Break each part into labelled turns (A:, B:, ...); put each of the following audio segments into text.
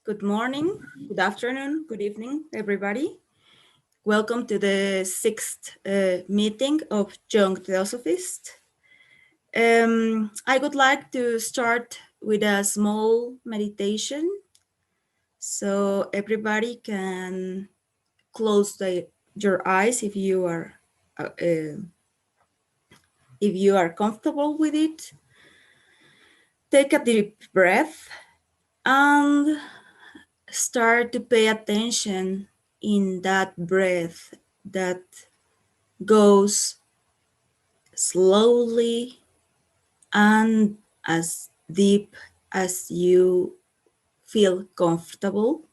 A: Good morning, good afternoon, good evening, everybody. Welcome to the sixth meeting of Young Theosophists. I would like to start with a small meditation so everybody can close your eyes if you are comfortable with it. Take a deep breath and start to pay attention in that breath that goes slowly and as deep as you feel comfortable,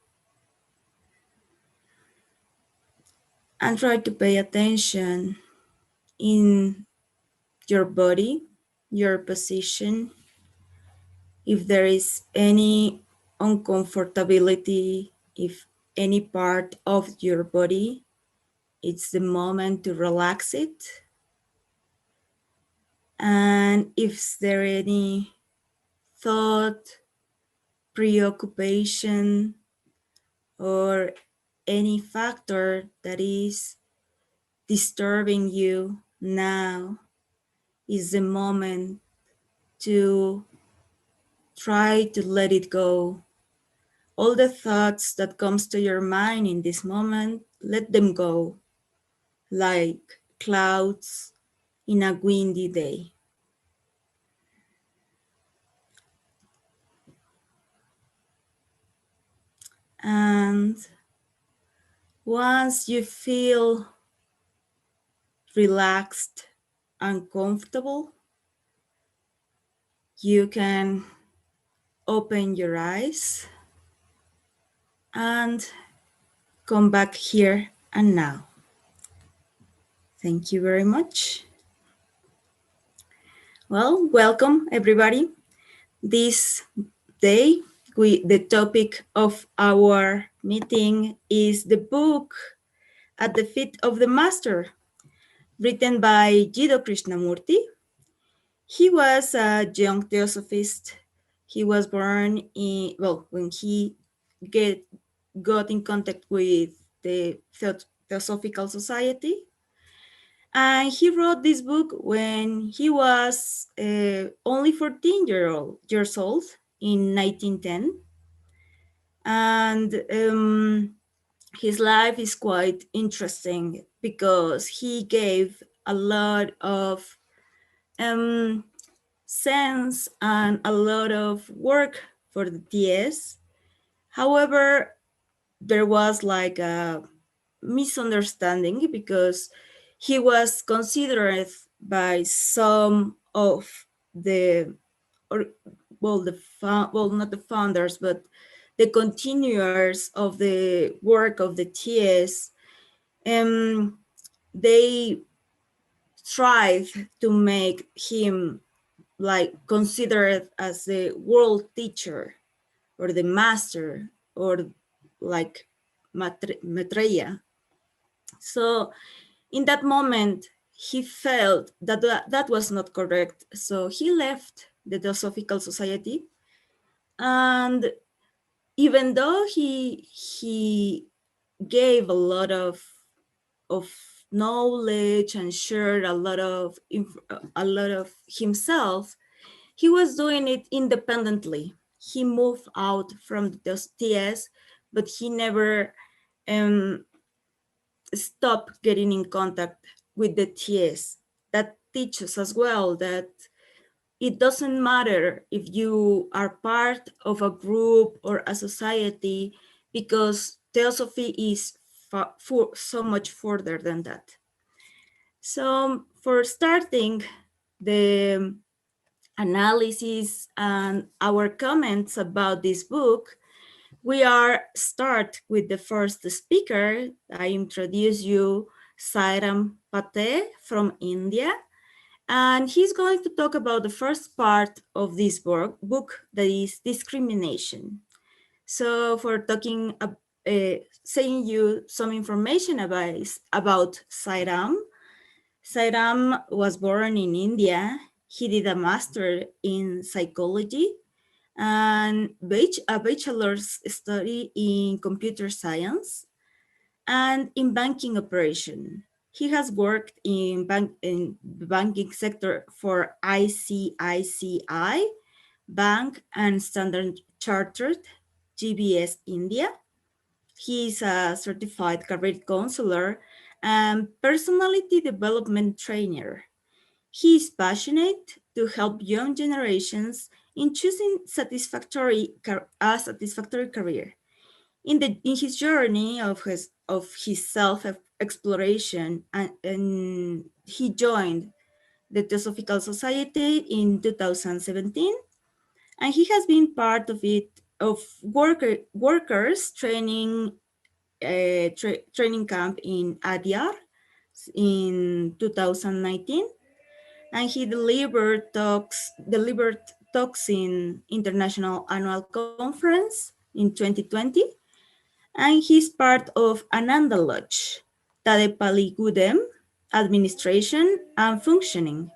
A: and try to pay attention in your body, your position. If there is any uncomfortability, if any part of your body, it's the moment to relax it. And if there any thought, preoccupation, or any factor that is disturbing you now, is the moment to try to let it go. All the thoughts that comes to your mind in this moment, let them go like clouds in a windy day. And once you feel relaxed and comfortable, you can open your eyes and come back here and now. Thank you very much. Well, welcome everybody. This day, the topic of our meeting is the book At the Feet of the Master, written by Jiddu Krishnamurti. He was a young theosophist. He was born when he got in contact with the Theosophical Society. And he wrote this book when he was only 14 years old in 1910. And his life is quite interesting because he gave a lot of sense and a lot of work for the TS. However, there was like a misunderstanding because he was considered by some of the, not the founders, but the continuers of the work of the TS. They tried to make him like considered as the world teacher or the master or like Maitreya. So in that moment, he felt that that was not correct. So he left the Theosophical Society. And even though he gave a lot of knowledge and shared a lot of himself, he was doing it independently. He moved out from the TS, but he never stopped getting in contact with the TS. That teaches as well that it doesn't matter if you are part of a group or a society, because theosophy is so much further than that. So for starting the analysis and our comments about this book, we are start with the first speaker. I introduce you Sairam Pate from India, and he's going to talk about the first part of this book, that is discrimination. So for talking, saying you some information about Sairam. Sairam was born in India. He did a master in psychology, and a bachelor's study in computer science and in banking operation. He has worked in the banking sector for ICICI Bank and Standard Chartered, GBS India. He is a certified career counselor and personality development trainer. He is passionate to help young generations in choosing a satisfactory career. In his journey of his self exploration, and he joined the Theosophical Society in 2017, and he has been part of it of workers training camp in Adyar in 2019, and he delivered talks in international annual conference in 2020, and he's part of Ananda Lodge, Tadepaligudem, administration and functioning.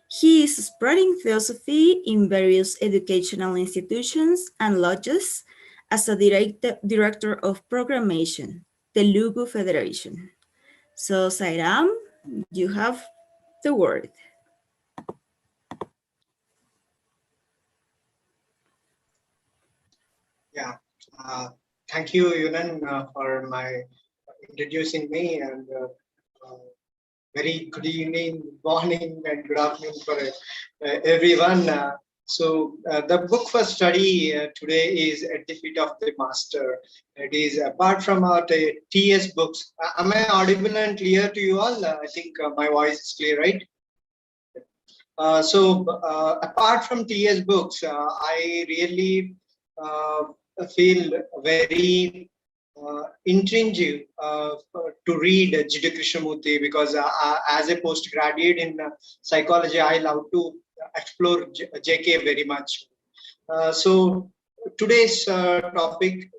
A: He is spreading theosophy in various educational institutions and lodges as a director of programmation, Telugu Federation. So, Sairam, you have the word.
B: Yeah, thank you, Yunan, for introducing me, and very good evening, morning, and good afternoon for everyone. The book for study today is At the Feet of the Master. It is apart from our TS books. Am I audible and clear to you all? I think my voice is clear, right? Apart from TS books, I really feel very intrinsic to read Jiddu Krishnamurti, because as a postgraduate in psychology, I love to explore JK very much. So today's topic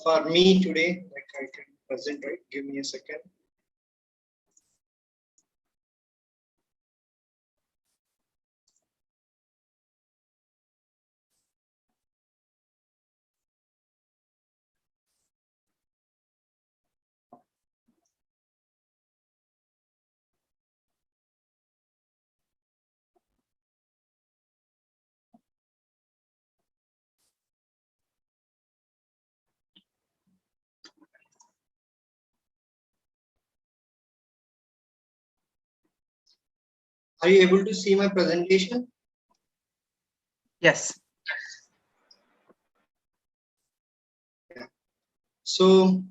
B: for me today, like I can present, right? Give me a second. Are you able to see my presentation?
C: Yes.
B: Yeah. So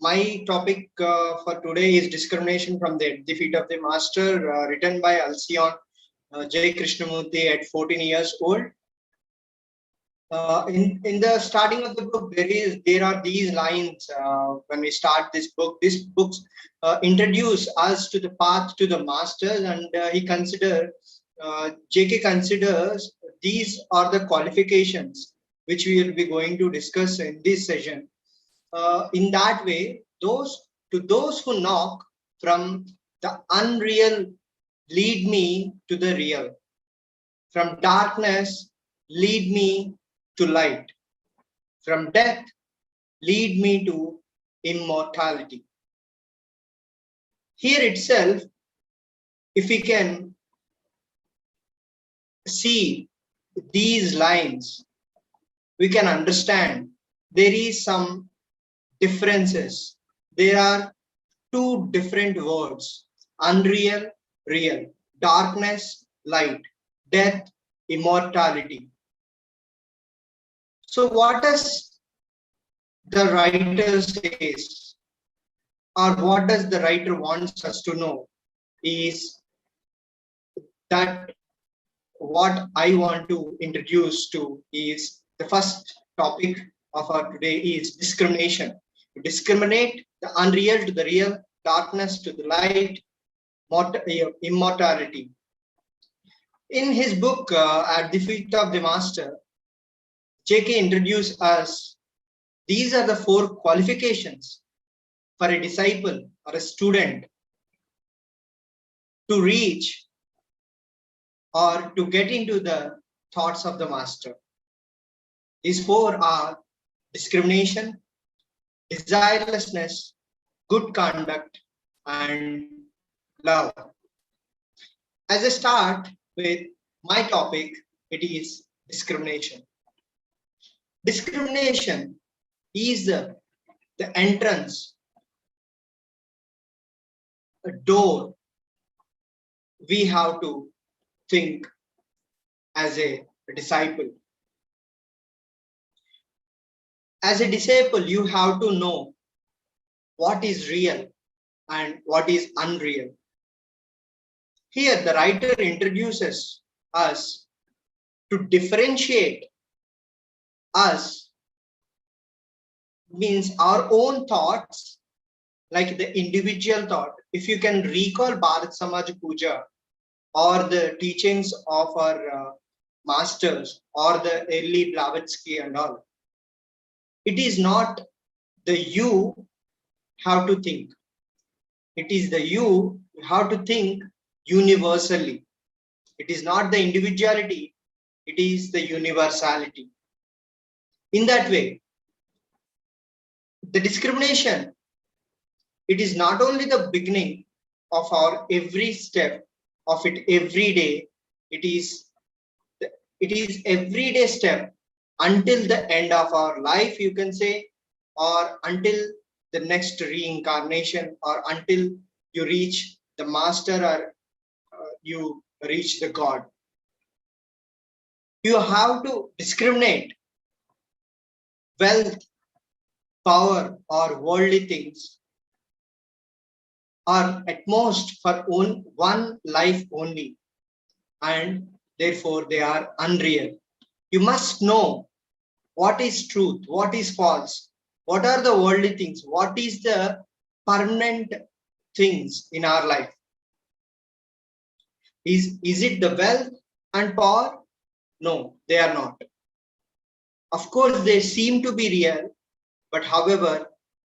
B: my topic for today is Discrimination from the Defeat of the Master, written by Alcyon J. Krishnamurti at 14 years old. In the starting of the book, there are these lines when we start this book. This book introduce us to the path to the masters, and JK considers these are the qualifications which we will be going to discuss in this session. In that way, those who knock, from the unreal lead me to the real. From darkness lead me to light. From death lead me to immortality. Here itself, if we can see these lines, we can understand there is some differences. There are two different words: unreal, real; darkness, light; death, immortality. So what does the writer says, or what does the writer wants us to know, is that what I want to introduce to is the first topic of our today is discrimination. To discriminate the unreal to the real, darkness to the light, immortality. In his book, At the Feet of the Master, JK introduced us, these are the 4 qualifications for a disciple or a student to reach or to get into the thoughts of the master. These four are discrimination, desirelessness, good conduct, and love. As I start with my topic, it is discrimination. Discrimination is the entrance, a door we have to think as a disciple. As a disciple, you have to know what is real and what is unreal. Here, the writer introduces us to differentiate us, means our own thoughts, like the individual thought. If you can recall Bharat Samaj Puja or the teachings of our masters or the early Blavatsky and all, it is not the you have to think. It is the you have to think universally. It is not the individuality, it is the universality. In that way, the discrimination, it is not only the beginning of our every step of it every day, it is everyday step until the end of our life, you can say, or until the next reincarnation, or until you reach the master, or you reach the God. You have to discriminate wealth, power, or worldly things are at most for one life only, and therefore they are unreal. You must know what is truth, what is false, what are the worldly things, what is the permanent things in our life. Is it the wealth and power? No, they are not. Of course, they seem to be real, but however,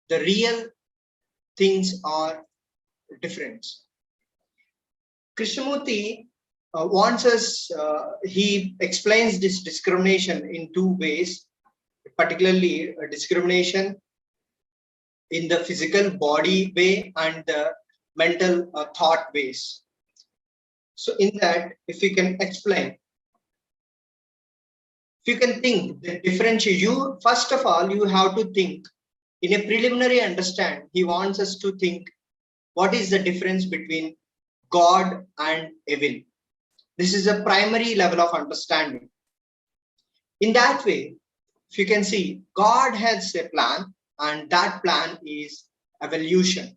B: the real things are different. Krishnamurti wants us, he explains this discrimination in two ways, particularly discrimination in the physical body way and the mental thought ways. So in that, if you can explain, if you can think the differentiate, you first of all, you have to think in a preliminary understand. He wants us to think what is the difference between God and evil. This is a primary level of understanding. In that way, if you can see, God has a plan, and that plan is evolution.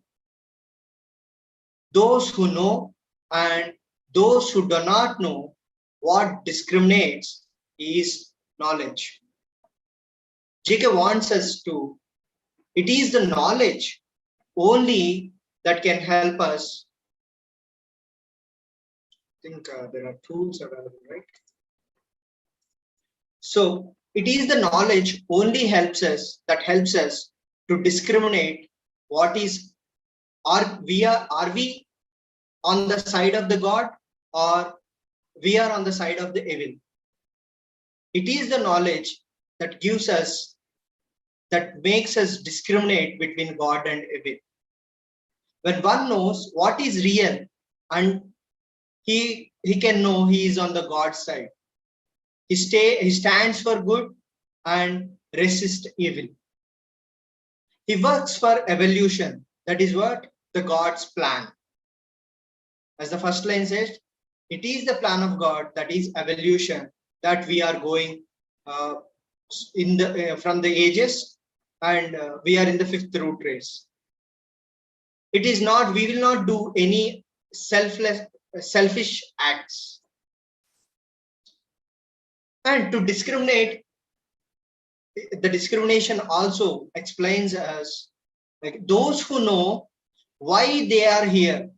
B: Those who know and those who do not know, what discriminates is knowledge. JK wants us to, it is the knowledge only that can help us. I think there are tools available, right? So it is the knowledge only helps us, that helps us to discriminate what is, are we on the side of the God, or we are on the side of the evil. It is the knowledge that gives us, that makes us discriminate between God and evil. When one knows what is real, and he can know he is on the God side. He stands for good and resists evil. He works for evolution. That is what the God's plan. As the first line says, it is the plan of God, that is evolution, that we are going in the from the ages, and we are in the fifth root race. It is not, we will not do any selfish acts. And to discriminate, the discrimination also explains us, like those who know why they are here,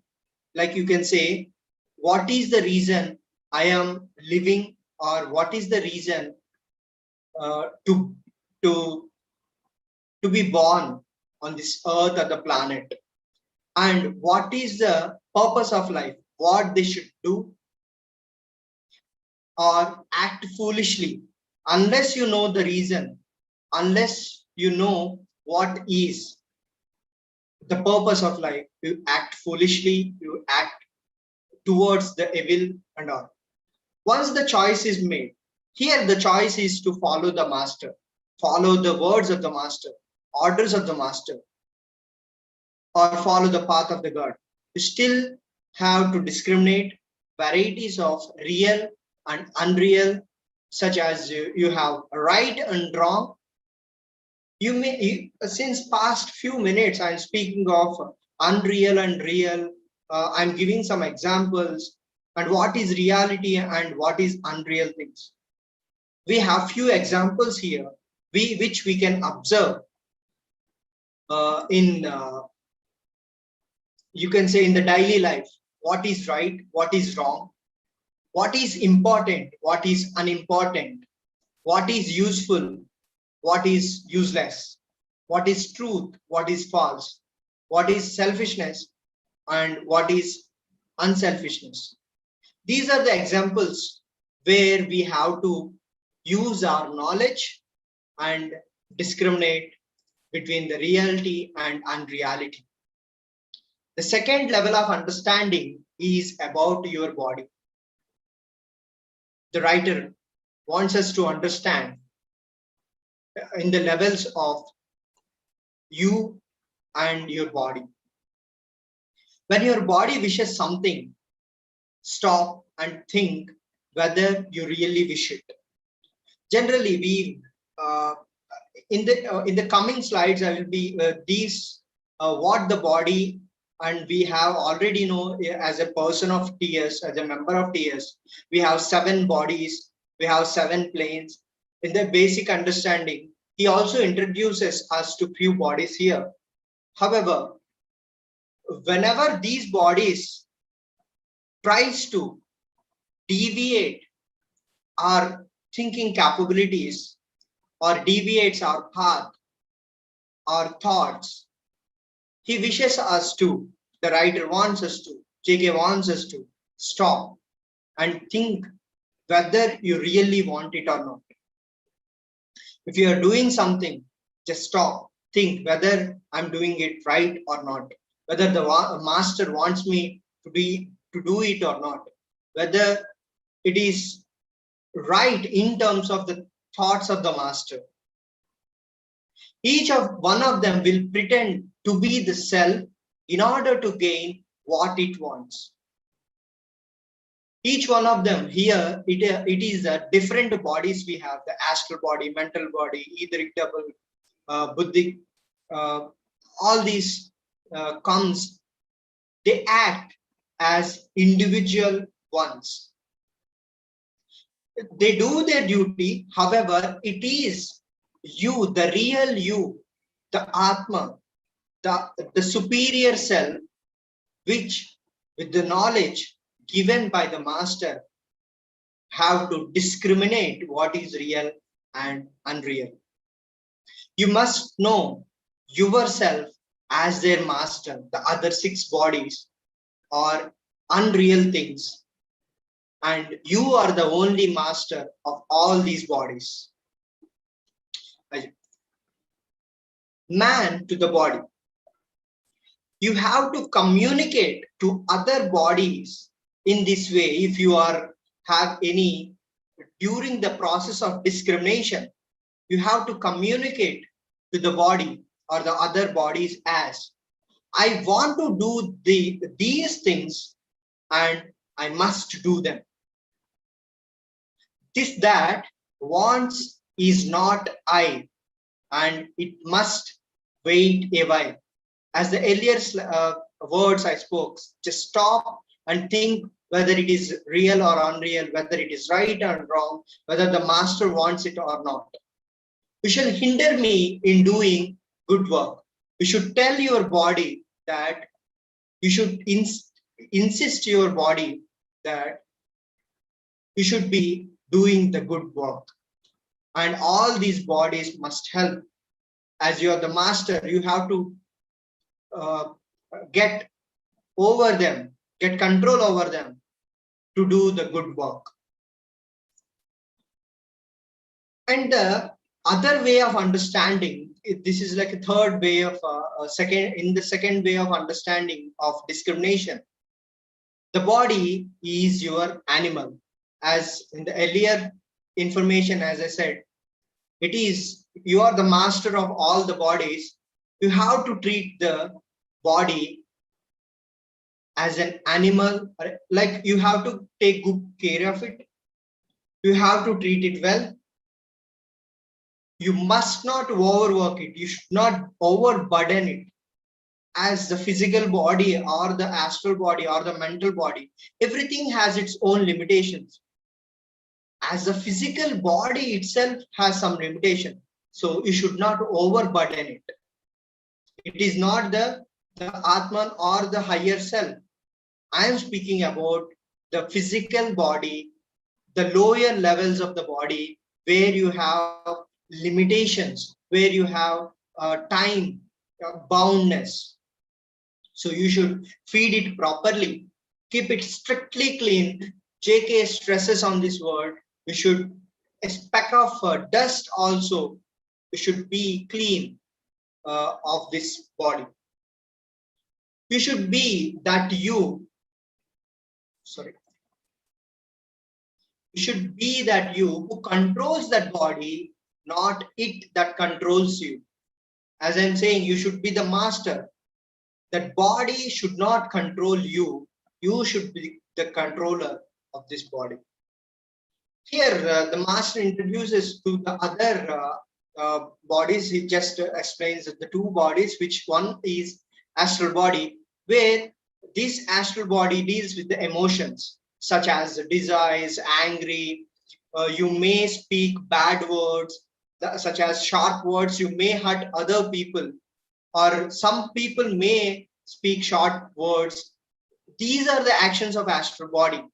B: like you can say, what is the reason I am living, or what is the reason to be born on this earth or the planet, and what is the purpose of life, what they should do or act foolishly, Unless you know the reason, unless you know what is the purpose of life, you act foolishly, you act towards the evil and all. Once the choice is made, here the choice is to follow the master, follow the words of the master, orders of the master, or follow the path of the God. You still have to discriminate varieties of real and unreal, such as you have right and wrong. Since past few minutes, I'm speaking of unreal and real. I'm giving some examples and what is reality and what is unreal things. We have few examples here, which we can observe in you can say in the daily life. What is right, what is wrong, what is important, what is unimportant, what is useful, what is useless, what is truth, what is false, what is selfishness, and what is unselfishness. These are the examples where we have to use our knowledge and discriminate between the reality and unreality. The second level of understanding is about your body. The writer wants us to understand in the levels of you and your body. When your body wishes something, stop and think whether you really wish it. Generally, we in the coming slides, I will be these what the body, and we have already know as a person of TS, as a member of TS, we have 7 bodies, we have 7 planes. In the basic understanding, he also introduces us to few bodies here. However, whenever these bodies tries to deviate our thinking capabilities or deviates our path, our thoughts, he wishes us to, the writer wants us to, JK wants us to stop and think whether you really want it or not. If you are doing something, just stop, think whether I'm doing it right or not, whether the master wants me to do it or not, whether it is right in terms of the thoughts of the master. Each of one of them will pretend to be the self in order to gain what it wants. Each one of them here, it is different bodies we have, the astral body, mental body, etheric double, buddhic, all these comes, they act as individual ones. They do their duty, however, it is you, the real you, the Atma, the superior self, which with the knowledge given by the master have to discriminate what is real and unreal. You must know yourself as their master. The other 6 bodies are unreal things, and you are the only master of all these bodies. Man to the body. You have to communicate to other bodies in this way. If you have any, during the process of discrimination, you have to communicate to the body or the other bodies as, I want to do these things and I must do them. This that wants is not I, and it must wait a while. As the earlier words I spoke, just stop and think whether it is real or unreal, whether it is right or wrong, whether the master wants it or not. You shall hinder me in doing good work. You should tell your body that you should insist your body that you should be doing the good work. And all these bodies must help. As you are the master, you have to get over them, get control over them to do the good work. And the other way of understanding, this is like a third way of the second way of understanding of discrimination. The body is your animal. As in the earlier information, as I said, it is, you are the master of all the bodies. You have to treat the body as an animal, like you have to take good care of it. You have to treat it well. You must not overwork it. You should not overburden it. As the physical body or the astral body or the mental body, everything has its own limitations. As the physical body itself has some limitation, so you should not overburden it. It is not the Atman or the higher self. I am speaking about the physical body, the lower levels of the body, where you have limitations, where you have time boundness. So you should feed it properly, keep it strictly clean. JK stresses on this word. We should, a speck of dust also, we should be clean of this body. You should be that you, sorry, you should be that you who controls that body, not it that controls you. As I'm saying, you should be the master. That body should not control you. You should be the controller of this body. Here, the master introduces to the other bodies. He just explains the two bodies, which one is astral body, where this astral body deals with the emotions, such as desires, angry. You may speak bad words, such as sharp words. You may hurt other people, or some people may speak short words. These are the actions of astral body.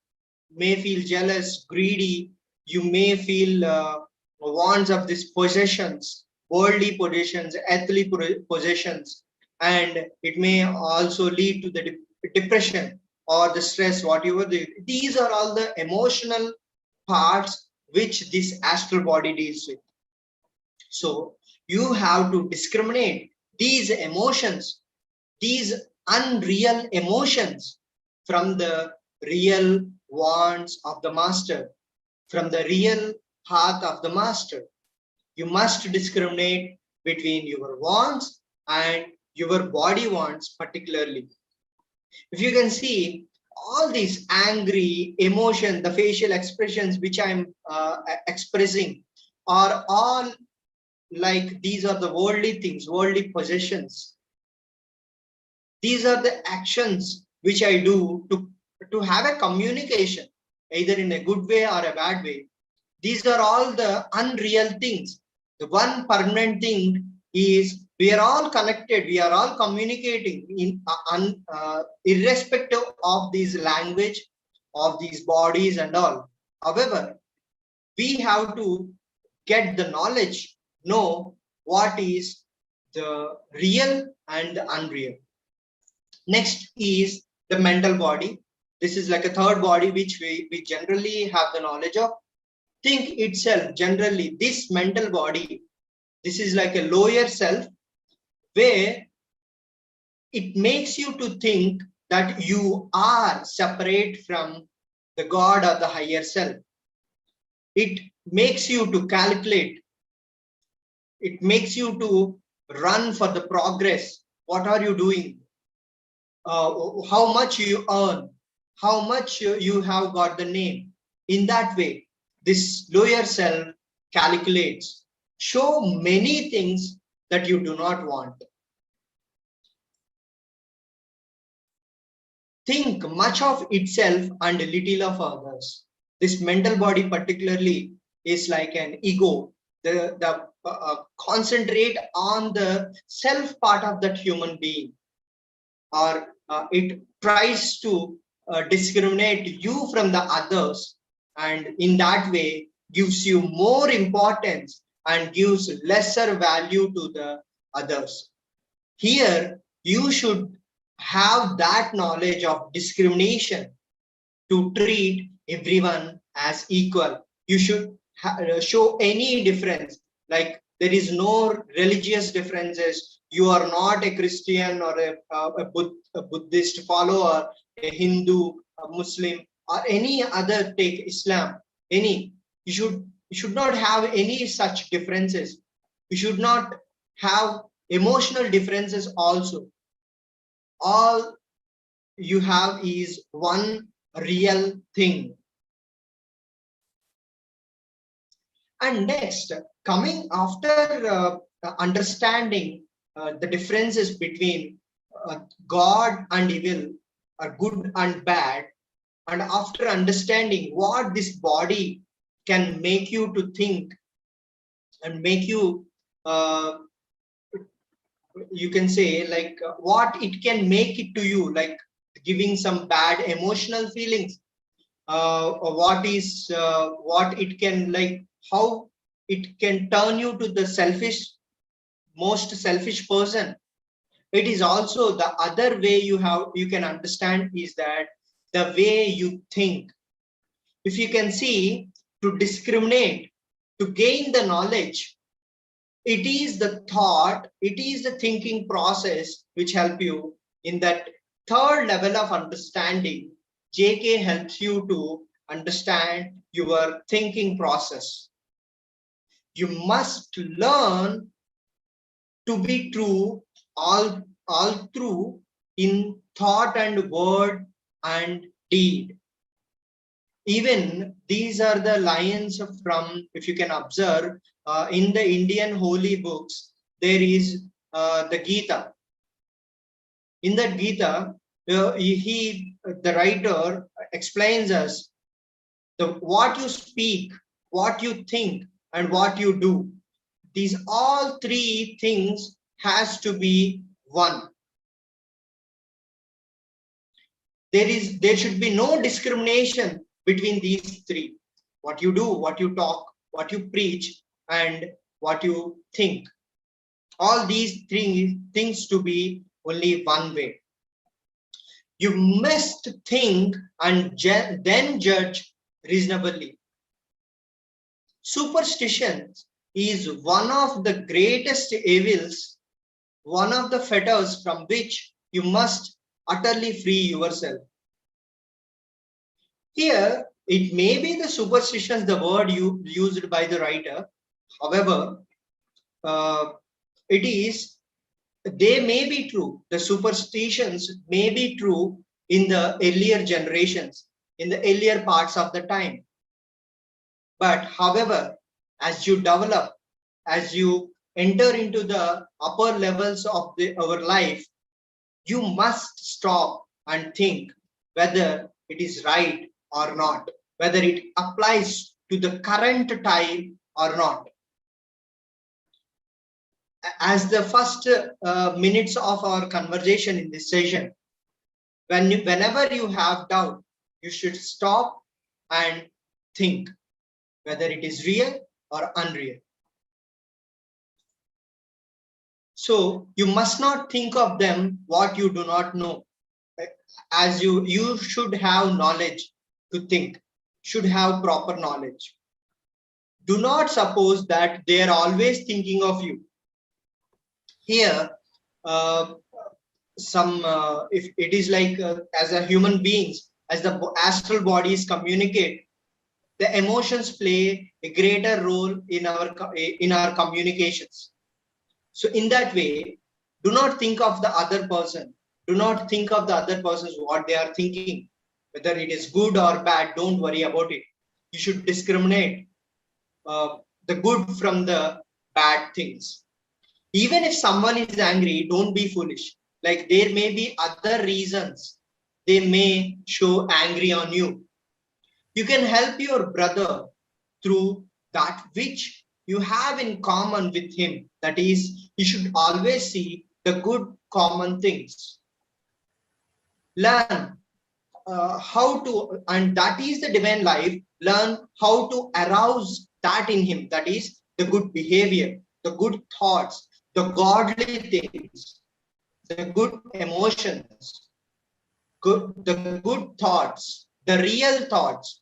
B: May feel jealous, greedy. You may feel wants of these possessions, worldly possessions, earthly possessions, and it may also lead to the depression or the stress, whatever. These are all the emotional parts which this astral body deals with. So you have to discriminate these emotions, these unreal emotions, from the real wants of the master, from the real heart of the master. You must discriminate between your wants and your body wants, particularly. If you can see, all these angry emotion, the facial expressions which I'm expressing, are all like, these are the worldly things, worldly possessions. These are the actions which I do to have a communication, either in a good way or a bad way. These are all the unreal things. The one permanent thing is, we are all connected, we are all communicating in irrespective of this language, of these bodies and all. However, we have to get the knowledge, know what is the real and the unreal. Next is the mental body. This is like a third body which we generally have the knowledge of. Think itself, generally, this mental body, this is like a lower self, where it makes you to think that you are separate from the God or the higher self. It makes you to calculate. It makes you to run for the progress. What are you doing? How much you earn? How much you have got the name? In that way, this lower self calculates, show many things that you do not want. Think much of itself and little of others. This mental body particularly is like an ego. The concentrate on the self part of that human being, or it tries to discriminate you from the others, and in that way gives you more importance and gives lesser value to the others. Here you should have that knowledge of discrimination to treat everyone as equal. You should show any difference. Like there is no religious differences. You are not a Christian or a Buddhist follower, a Hindu, a Muslim, or any other, take Islam. Any, you should not have any such differences. You should not have emotional differences also. All you have is one real thing. And next, coming after understanding the differences between God and evil, good and bad, and after understanding what this body can make you to think and make you, you can say, like what it can make it to you, like giving some bad emotional feelings, or what it can, like how it can turn you to the most selfish person. It is also the other way you can understand is that the way you think. If you can see, to discriminate, to gain the knowledge, it is the thought, it is the thinking process which help you in that third level of understanding. JK helps you to understand your thinking process. You must learn to be true all through in thought and word and deed. Even these are the lines from, if you can observe, in the Indian holy books, there is the Gita. In that Gita, the writer explains us what you speak, what you think, and what you do. These all three things has to be one. There should be no discrimination between these three. What you do, what you talk, what you preach, and what you think. All these three things to be only one way. You must think and then judge reasonably. Superstition is one of the greatest evils, one of the fetters from which you must utterly free yourself. Here, it may be the superstitions, the word used by the writer. However, they may be true. The superstitions may be true in the earlier generations, in the earlier parts of the time. But however, as you develop, as you enter into the upper levels of our life, you must stop and think whether it is right or not, whether it applies to the current time or not. As the first minutes of our conversation in this session, whenever you have doubt, you should stop and think whether it is real or unreal. So you must not think of them what you do not know. As you should have knowledge to think, should have proper knowledge. Do not suppose that they are always thinking of you. Here, if it is like as a human beings, as the astral bodies communicate, the emotions play a greater role in our communications. So in that way, do not think of the other person. Do not think of the other person's what they are thinking, whether it is good or bad. Don't worry about it. You should discriminate the good from the bad things. Even if someone is angry, don't be foolish. Like there may be other reasons they may show angry on you. You can help your brother through that which you have in common with him. That is, you should always see the good common things. Learn how to, and that is the divine life, learn how to arouse that in him. That is the good behavior, the good thoughts, the godly things, the good emotions, the good thoughts, the real thoughts.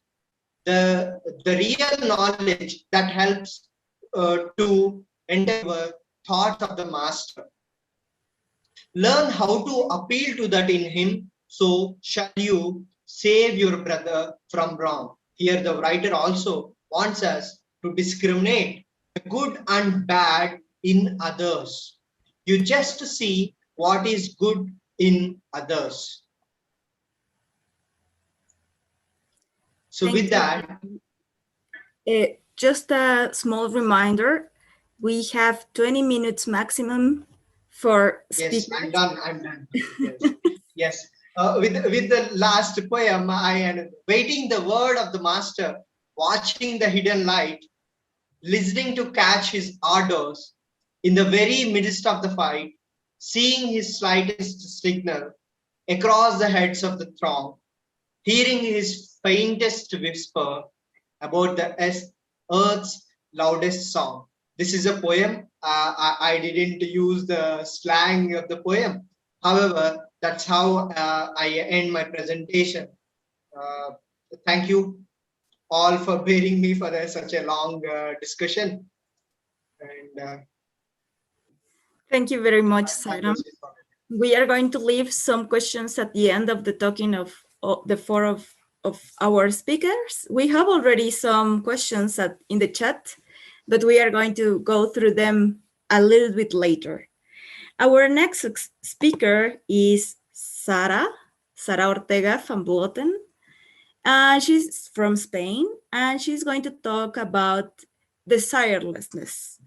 B: the real knowledge that helps to enter your thoughts of the master. Learn how to appeal to that in him, so shall you save your brother from wrong. Here the writer also wants us to discriminate good and bad in others. You just see what is good in others. So
A: Thank
B: with that,
A: just a small reminder, we have 20 minutes maximum for
B: yes,
A: speakers.
B: I'm done. I'm done. Yes, yes. With the last poem, I am waiting the word of the master, watching the hidden light, listening to catch his ardors in the very midst of the fight, seeing his slightest signal across the heads of the throng, hearing his faintest whisper about the earth's loudest song. This is a poem. I didn't use the slang of the poem. However, that's how I end my presentation. Uh, Thank you all for bearing me for such a long discussion. And
A: Thank you very much,
B: that
A: Sairam.
B: was it.
A: We are going to leave some questions at the end of the talking of the four of our speakers. We have already some questions in the chat, but we are going to go through them a little bit later. Our next speaker is Sara Ortega from Vloten. She's from Spain, and she's going to talk about desirelessness.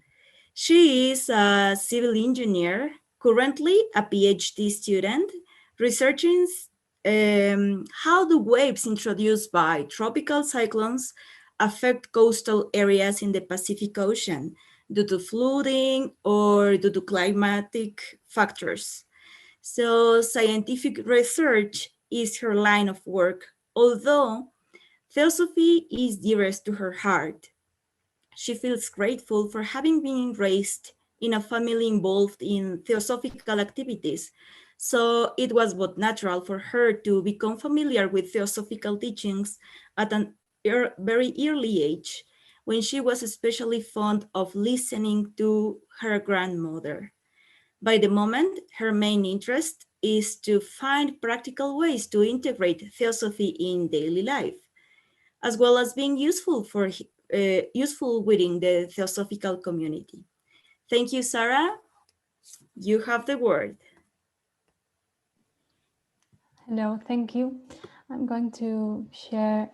A: She is a civil engineer, currently a PhD student, researching how the waves introduced by tropical cyclones affect coastal areas in the Pacific Ocean due to flooding or due to climatic factors. So scientific research is her line of work, although Theosophy is dearest to her heart. She feels grateful for having been raised in a family involved in theosophical activities, so it was both natural for her to become familiar with theosophical teachings at a very early age, when she was especially fond of listening to her grandmother. By the moment, her main interest is to find practical ways to integrate theosophy in daily life, as well as being useful within the theosophical community. Thank you, Sara. You have the word.
C: Hello, thank you. I'm going to share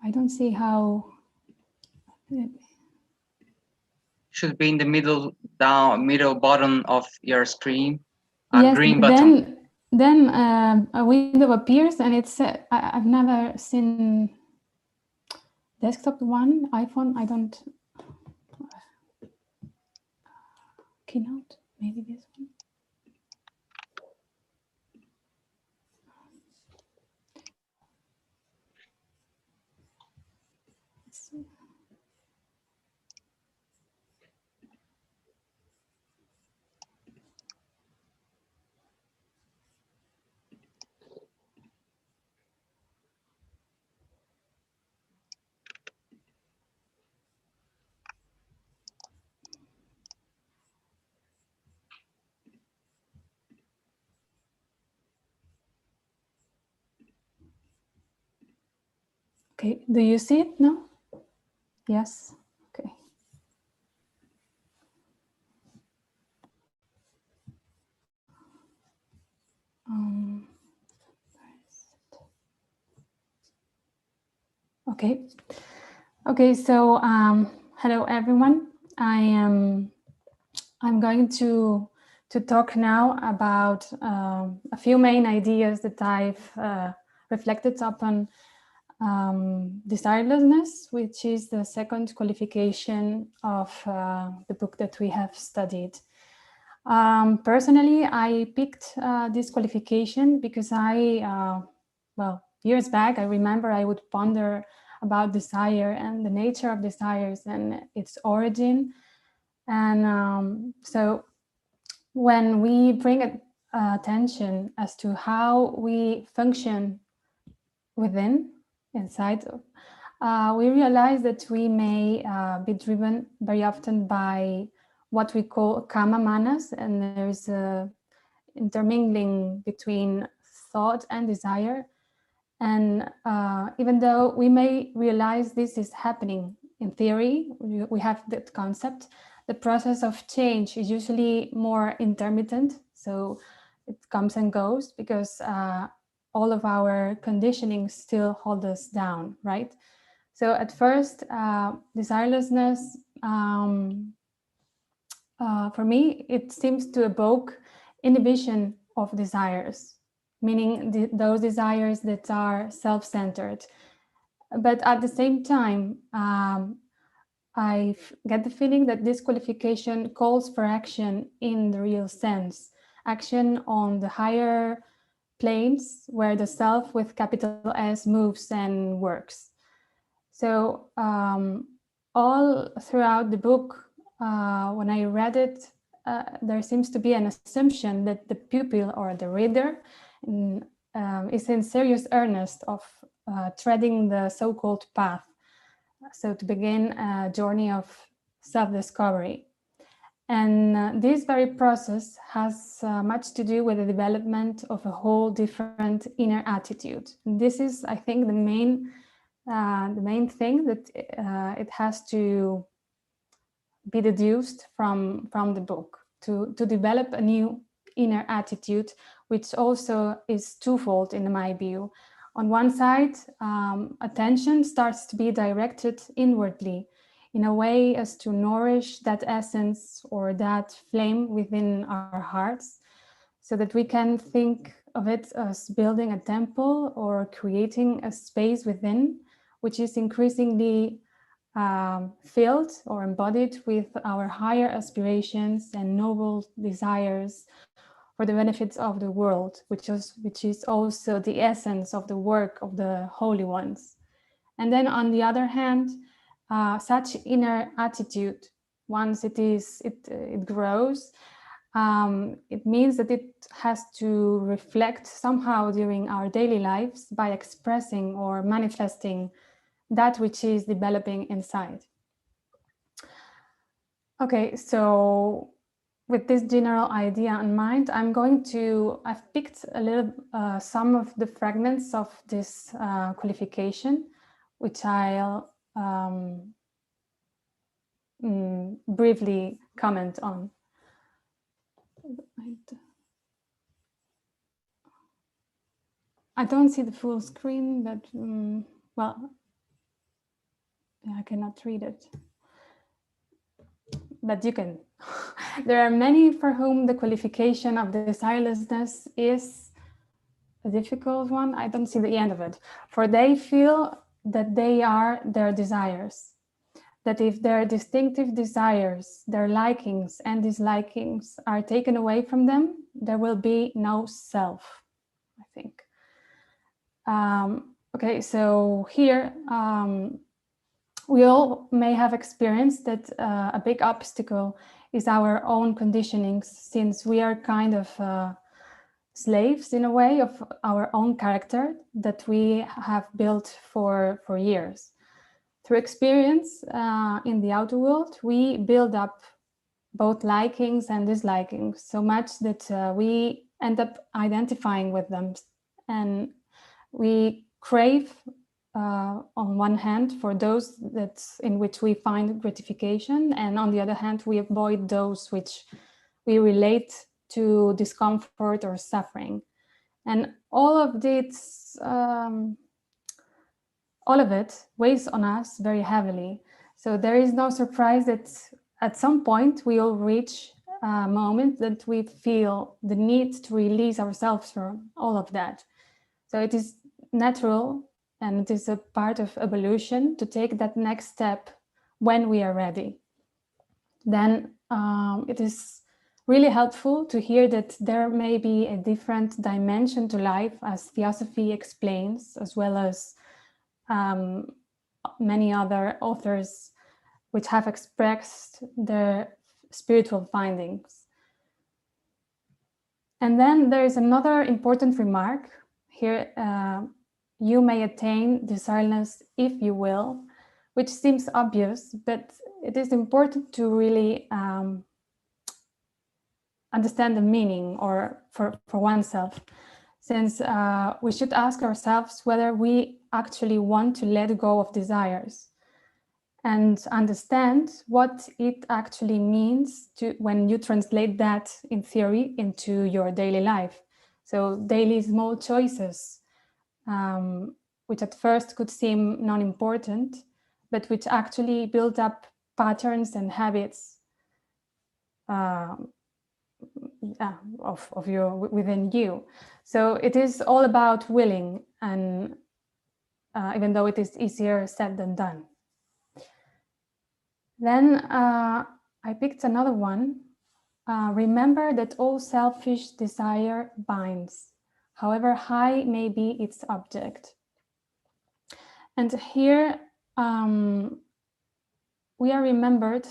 C: I don't see how.
D: Should be in the middle bottom of your screen.
C: Yes,
D: green button.
C: Then a window appears, and it's I've never seen desktop one, iPhone. I don't. Keynote, maybe this one. Okay, do you see it now? Yes, okay. Okay, so hello everyone. I'm going to talk now about a few main ideas that I've reflected upon desirelessness, which is the second qualification of the book that we have studied. Personally, I picked this qualification because well, years back, I remember I would ponder about desire and the nature of desires and its origin. And so when we bring attention as to how we function inside, we realize that we may be driven very often by what we call kama manas, and there's a intermingling between thought and desire. And even though we may realize this is happening in theory, we have that concept, the process of change is usually more intermittent. So it comes and goes because all of our conditioning still hold us down, right? So at first, desirelessness, for me, it seems to evoke inhibition of desires, meaning those desires that are self-centered. But at the same time, I get the feeling that this qualification calls for action in the real sense, action on the higher planes where the self with capital S moves and works. So all throughout the book, when I read it, there seems to be an assumption that the pupil or the reader is in serious earnest of treading the so-called path. So to begin a journey of self-discovery. And this very process has much to do with the development of a whole different inner attitude. This is, I think, the main thing that it has to be deduced from the book, to develop a new inner attitude, which also is twofold in my view. On one side, attention starts to be directed inwardly in a way as to nourish that essence or that flame within our hearts, so that we can think of it as building a temple or creating a space within, which is increasingly filled or embodied with our higher aspirations and noble desires for the benefits of the world, which is also the essence of the work of the holy ones. And then on the other hand, such inner attitude, once it grows, it means that it has to reflect somehow during our daily lives by expressing or manifesting that which is developing inside. Okay, so with this general idea in mind, I've picked a little, some of the fragments of this qualification, which I'll briefly comment on. I don't see the full screen, but well, yeah, I cannot read it. But you can. There are many for whom the qualification of desirelessness is a difficult one. I don't see the end of it. For they feel that they are their desires, that if their distinctive desires, their likings and dislikings are taken away from them, there will be no self, I think. Okay, so here, we all may have experienced that a big obstacle is our own conditionings, since we are kind of slaves in a way of our own character that we have built for years. Through experience in the outer world, we build up both likings and dislikings so much that we end up identifying with them, and we crave on one hand for those in which we find gratification, and on the other hand we avoid those which we relate to discomfort or suffering. And all of this, all of it weighs on us very heavily. So there is no surprise that at some point we will reach a moment that we feel the need to release ourselves from all of that. So it is natural, and it is a part of evolution to take that next step when we are ready. Then it is really helpful to hear that there may be a different dimension to life, as Theosophy explains, as well as many other authors which have expressed their spiritual findings. And then there is another important remark here. You may attain desirelessness if you will, which seems obvious, but it is important to really understand the meaning or for oneself, since we should ask ourselves whether we actually want to let go of desires and understand what it actually means to when you translate that in theory into your daily life. So daily small choices, which at first could seem non-important, but which actually build up patterns and habits of your within you. So it is all about willing, and even though it is easier said than done. Then I picked another one. Remember that all selfish desire binds, however high may be its object. And here we are remembered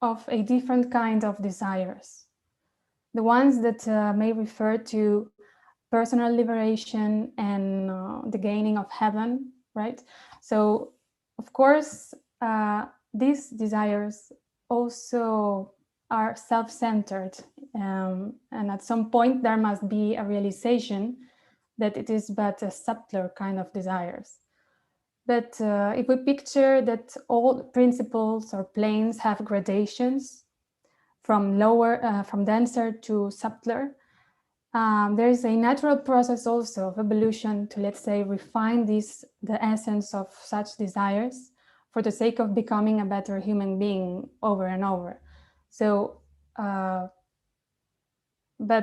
C: of a different kind of desires. The ones that may refer to personal liberation and the gaining of heaven, right? So, of course, these desires also are self-centered, and at some point there must be a realization that it is but a subtler kind of desires. But if we picture that all principles or planes have gradations from lower, from denser to subtler, there is a natural process also of evolution to, let's say, refine the essence of such desires for the sake of becoming a better human being over and over. So, but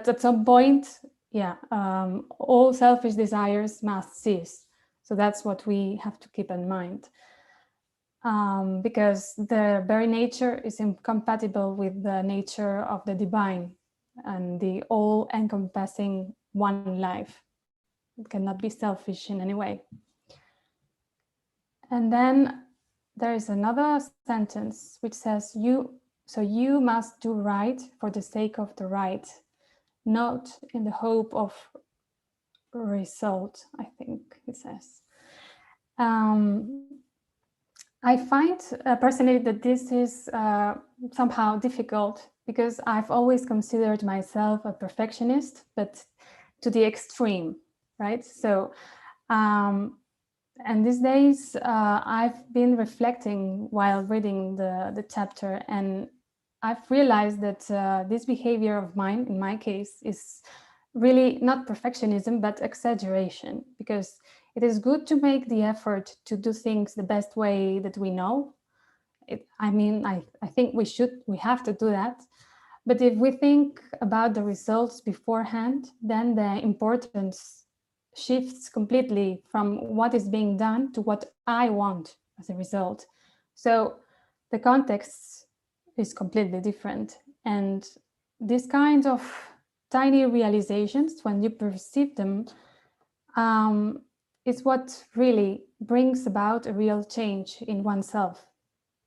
C: at some point, yeah, all selfish desires must cease. So that's what we have to keep in mind, because their very nature is incompatible with the nature of the divine and the all-encompassing one life. It cannot be selfish in any way. And then there is another sentence which says, so you must do right for the sake of the right, not in the hope of result, I think it says. I find personally that this is somehow difficult because I've always considered myself a perfectionist, but to the extreme, right? So, and these days I've been reflecting while reading the chapter, and I've realized that this behavior of mine, in my case, is really not perfectionism, but exaggeration, because it is good to make the effort to do things the best way that we know. I think we have to do that. But if we think about the results beforehand, then the importance shifts completely from what is being done to what I want as a result. So the context is completely different. And this kind of tiny realizations, when you perceive them, is what really brings about a real change in oneself.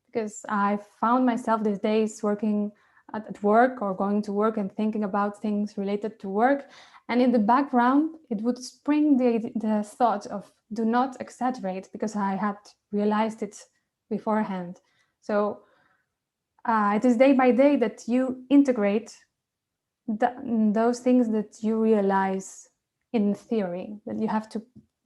C: Because I found myself these days working at work or going to work and thinking about things related to work. And in the background, it would spring the thought of do not exaggerate, because I had realized it beforehand. So it is day by day that you integrate those things that you realize in theory, that you have to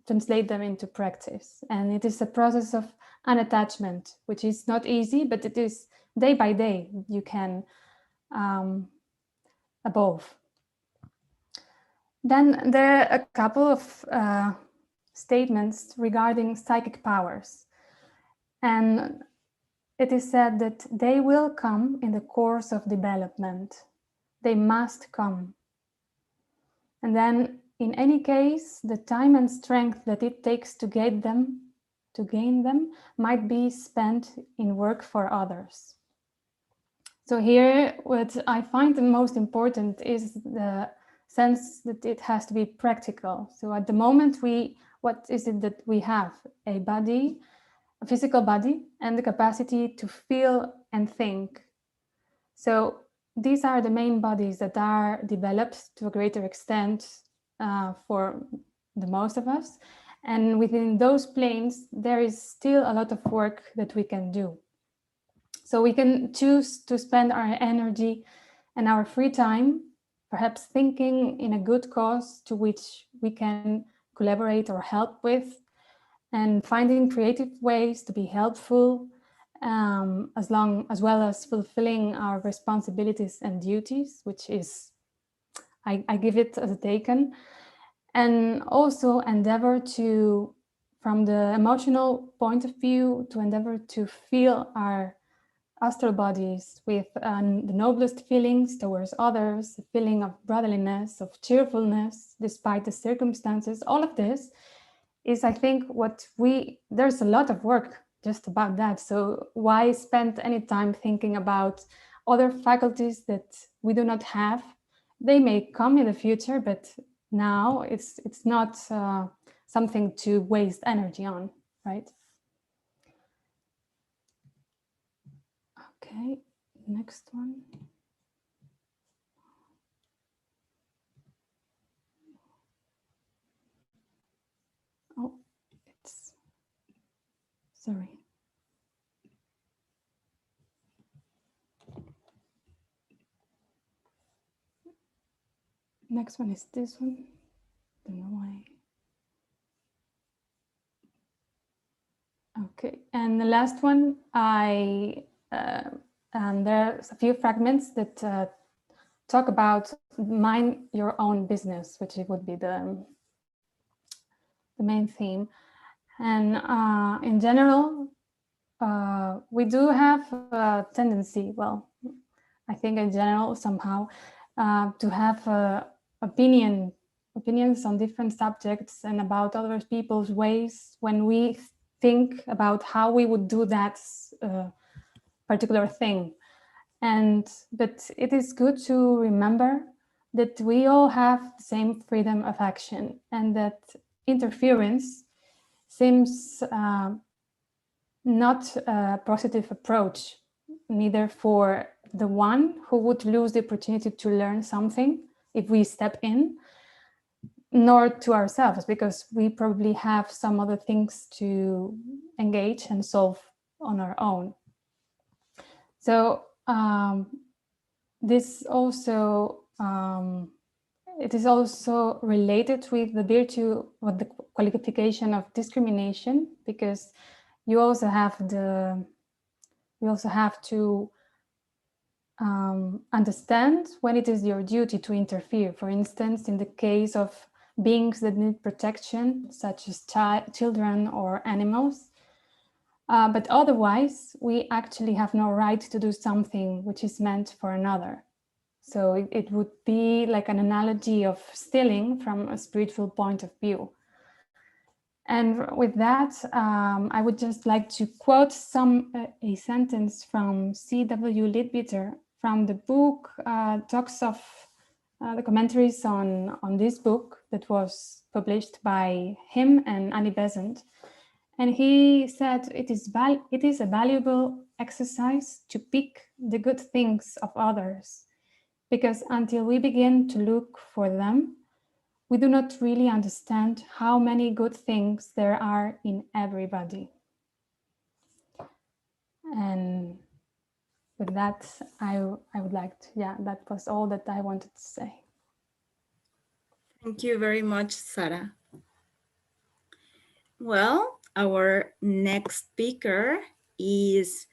C: translate them into practice. And it is a process of unattachment, which is not easy, but it is day by day you can evolve. Then there are a couple of statements regarding psychic powers. And it is said that they will come in the course of development. They must come. And then in any case, the time and strength that it takes to gain them might be spent in work for others. So here, what I find the most important is the sense that it has to be practical. So at the moment, what is it that we have? A body, a physical body and the capacity to feel and think. So these are the main bodies that are developed to a greater extent for the most of us. And within those planes, there is still a lot of work that we can do. So we can choose to spend our energy and our free time, perhaps thinking in a good cause to which we can collaborate or help with, and finding creative ways to be helpful, as well as fulfilling our responsibilities and duties, which is, I give it as a taken, and also endeavor to, from the emotional point of view, to endeavor to feel our astral bodies with the noblest feelings towards others, a feeling of brotherliness, of cheerfulness, despite the circumstances. All of this is, I think, there's a lot of work just about that. So why spend any time thinking about other faculties that we do not have? They may come in the future, but now it's not something to waste energy on, right? Okay, next one. Oh, sorry. Next one is this one. Don't know why. Okay, and the last one, there's a few fragments that talk about mind your own business, which would be the main theme. And in general, we do have a tendency, well, I think in general somehow, to have opinions on different subjects and about other people's ways when we think about how we would do that particular thing. But it is good to remember that we all have the same freedom of action, and that interference seems not a positive approach, neither for the one who would lose the opportunity to learn something if we step in, nor to ourselves, because we probably have some other things to engage and solve on our own. So this also it is also related with the virtue of the qualification of discrimination, because you also have to understand when it is your duty to interfere. For instance, in the case of beings that need protection, such as children or animals. But otherwise, we actually have no right to do something which is meant for another. So it would be like an analogy of stealing from a spiritual point of view. And with that, I would just like to quote a sentence from C.W. Leadbeater from the book, talks of the commentaries on this book that was published by him and Annie Besant. And he said, it is a valuable exercise to pick the good things of others, because until we begin to look for them, we do not really understand how many good things there are in everybody. And with that, I would like to, that was all that I wanted to say.
A: Thank you very much, Sara. Well, our next speaker is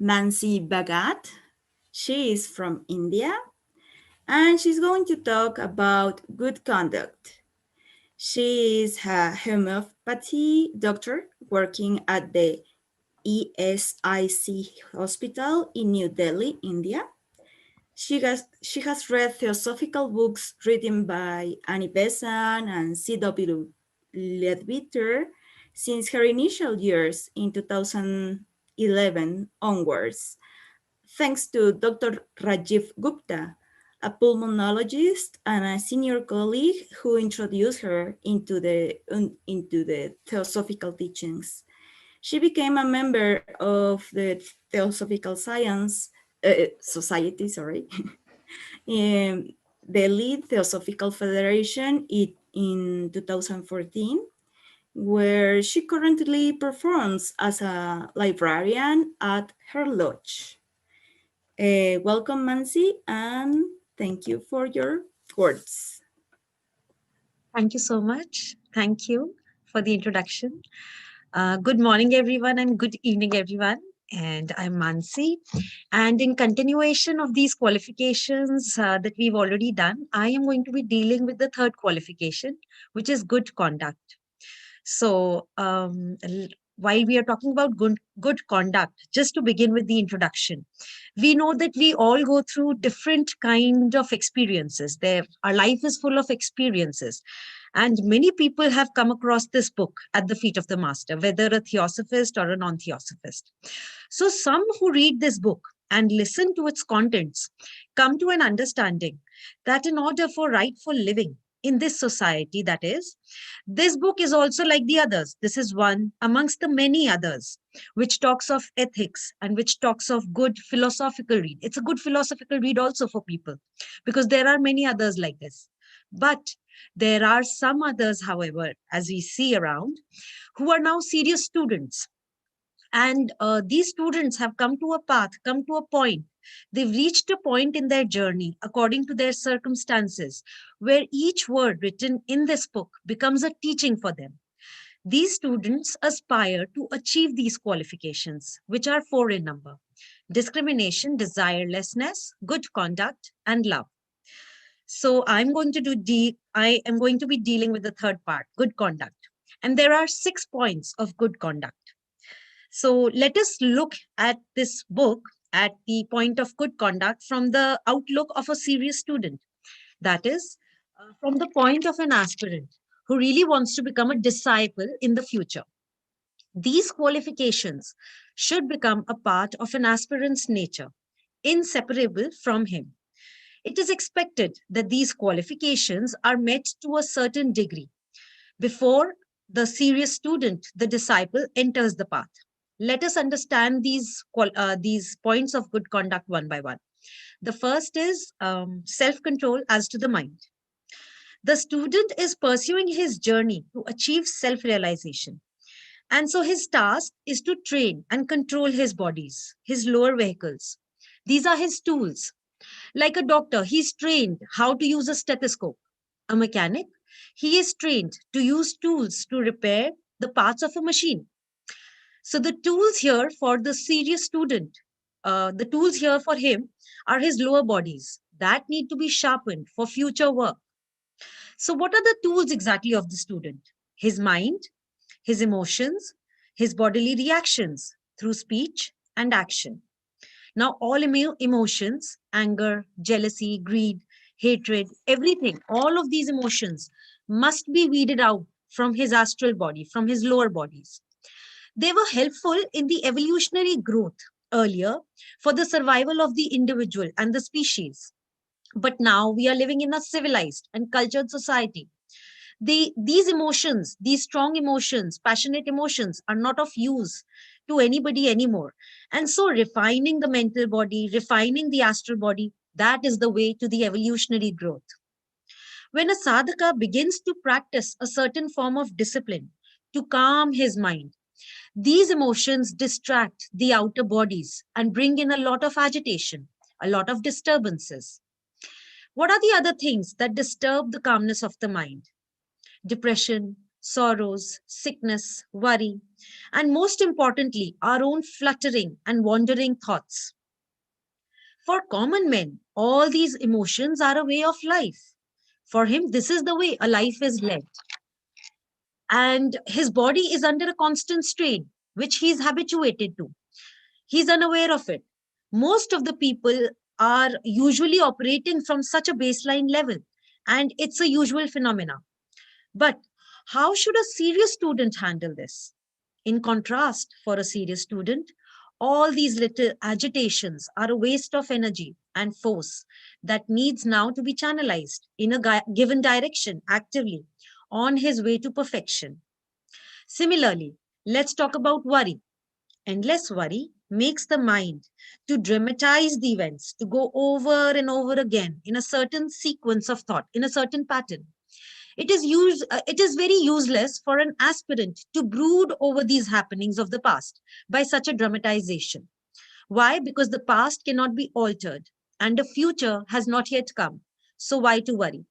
A: Mansi Bhagat. She is from India, and she's going to talk about good conduct. She is a homeopathy doctor working at the ESIC hospital in New Delhi, India. She has read theosophical books written by Annie Besant and C.W. Leadbeater since her initial years in 2011 onwards, thanks to Dr. Rajiv Gupta, a pulmonologist and a senior colleague who introduced her into the theosophical teachings. She became a member of the Theosophical Science Society, sorry, in the lead Theosophical Federation in 2014, where she currently performs as a librarian at her lodge. Welcome, Mansi, and thank you for your words.
E: Thank you so much. Thank you for the introduction. Good morning, everyone, and good evening, everyone. And I'm Mansi. And in continuation of these qualifications that we've already done, I am going to be dealing with the third qualification, which is good conduct. So, while we are talking about good conduct, just to begin with the introduction, we know that we all go through different kind of experiences. Our life is full of experiences. And many people have come across this book at the feet of the master, whether a theosophist or a non-theosophist. So some who read this book and listen to its contents come to an understanding that in order for rightful living in this society, that is, this book is also like the others. This is one amongst the many others, which talks of ethics and which talks of good philosophical read. It's a good philosophical read also for people, because there are many others like this. But there are some others, however, as we see around, who are now serious students. And these students have come to a path, come to a point. They've reached a point in their journey, according to their circumstances, where each word written in this book becomes a teaching for them. These students aspire to achieve these qualifications, which are 4 in number: discrimination, desirelessness, good conduct, and love. So I am going to be dealing with the third part, good conduct. And there are 6 points of good conduct. So let us look at this book at the point of good conduct from the outlook of a serious student. That is, from the point of an aspirant who really wants to become a disciple in the future. These qualifications should become a part of an aspirant's nature, inseparable from him. It is expected that these qualifications are met to a certain degree before the serious student, the disciple, enters the path. Let us understand these points of good conduct one by one. The first is self-control as to the mind. The student is pursuing his journey to achieve self-realization. And so his task is to train and control his bodies, his lower vehicles. These are his tools. Like a doctor, he's trained how to use a stethoscope. A mechanic, he is trained to use tools to repair the parts of a machine. So the tools here for the serious student, the tools here for him are his lower bodies that need to be sharpened for future work. So what are the tools exactly of the student? His mind, his emotions, his bodily reactions through speech and action. Now, all emotions, anger, jealousy, greed, hatred, everything, all of these emotions must be weeded out from his astral body, from his lower bodies. They were helpful in the evolutionary growth earlier for the survival of the individual and the species. But now we are living in a civilized and cultured society. These emotions, these strong emotions, passionate emotions are not of use to anybody anymore. And so refining the mental body, refining the astral body, that is the way to the evolutionary growth. When a sadhaka begins to practice a certain form of discipline to calm his mind, these emotions distract the outer bodies and bring in a lot of agitation, a lot of disturbances. What are the other things that disturb the calmness of the mind? Depression, sorrows, sickness, worry, and most importantly, our own fluttering and wandering thoughts. For common men, all these emotions are a way of life. For him, this is the way a life is led. And his body is under a constant strain, which he is habituated to. He's unaware of it. Most of the people are usually operating from such a baseline level, and it's a usual phenomena. But how should a serious student handle this? In contrast, for a serious student, all these little agitations are a waste of energy and force that needs now to be channelized in a given direction actively on his way to perfection. Similarly, Let's talk about worry. Endless worry makes the mind to dramatize the events, to go over and over again in a certain sequence of thought, in a certain pattern. It is very useless for an aspirant to brood over these happenings of the past by such a dramatization. Why? Because the past cannot be altered and the future has not yet come. So why to worry?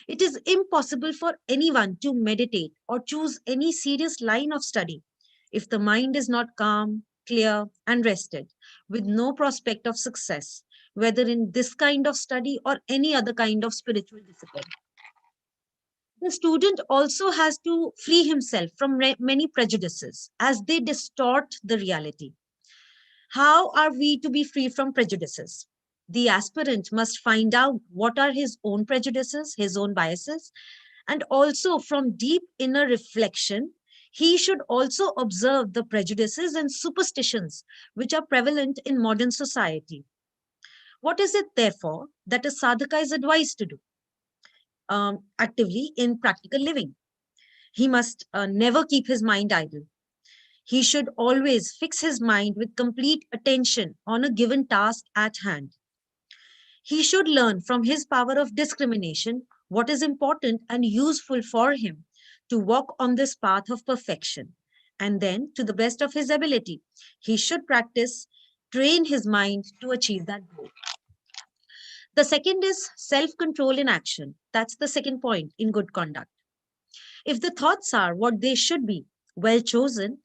E: It is impossible for anyone to meditate or choose any serious line of study if the mind is not calm, clear, and rested, with no prospect of success, whether in this kind of study or any other kind of spiritual discipline. The student also has to free himself from many prejudices as they distort the reality. How are we to be free from prejudices? The aspirant must find out what are his own prejudices, his own biases, and also from deep inner reflection, he should also observe the prejudices and superstitions which are prevalent in modern society. What is it, therefore, that a sadhaka is advised to do actively in practical living? He must never keep his mind idle. He should always fix his mind with complete attention on a given task at hand. He should learn from his power of discrimination what is important and useful for him to walk on this path of perfection. And then, to the best of his ability, he should practice, train his mind to achieve that goal. The second is self control in action. That's the second point in good conduct. If the thoughts are what they should be, well chosen,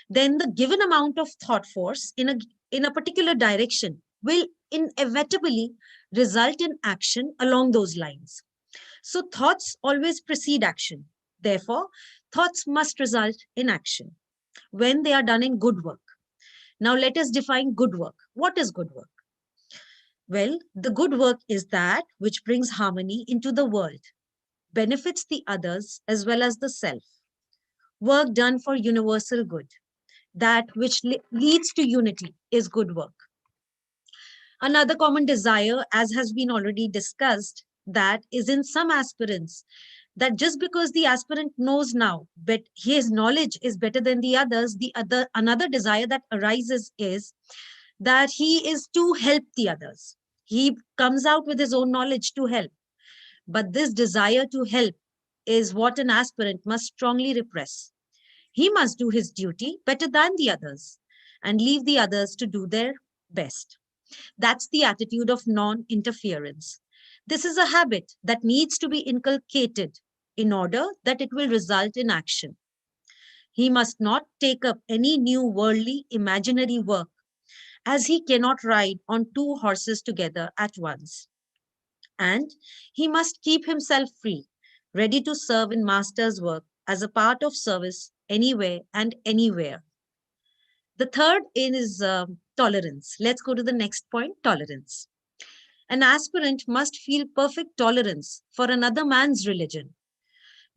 E: then the given amount of thought force in a particular direction will inevitably result in action along those lines. So thoughts always precede action. Therefore, thoughts must result in action when they are done in good work. Now let us define good work. What is good work? Well, the good work is that which brings harmony into the world, benefits the others as well as the self. Work done for universal good, that which leads to unity, is good work. Another common desire, as has been already discussed, that is in some aspirants, that just because the aspirant knows now, but his knowledge is better than the others, another desire that arises is that he is to help the others. He comes out with his own knowledge to help. But this desire to help is what an aspirant must strongly repress. He must do his duty better than the others and leave the others to do their best. That's the attitude of non interference. This is a habit that needs to be inculcated in order that it will result in action. He must not take up any new worldly imaginary work, as he cannot ride on two horses together at once. And he must keep himself free, ready to serve in master's work as a part of service anywhere and anywhere. The third is tolerance. Let's go to the next point, tolerance. An aspirant must feel perfect tolerance for another man's religion.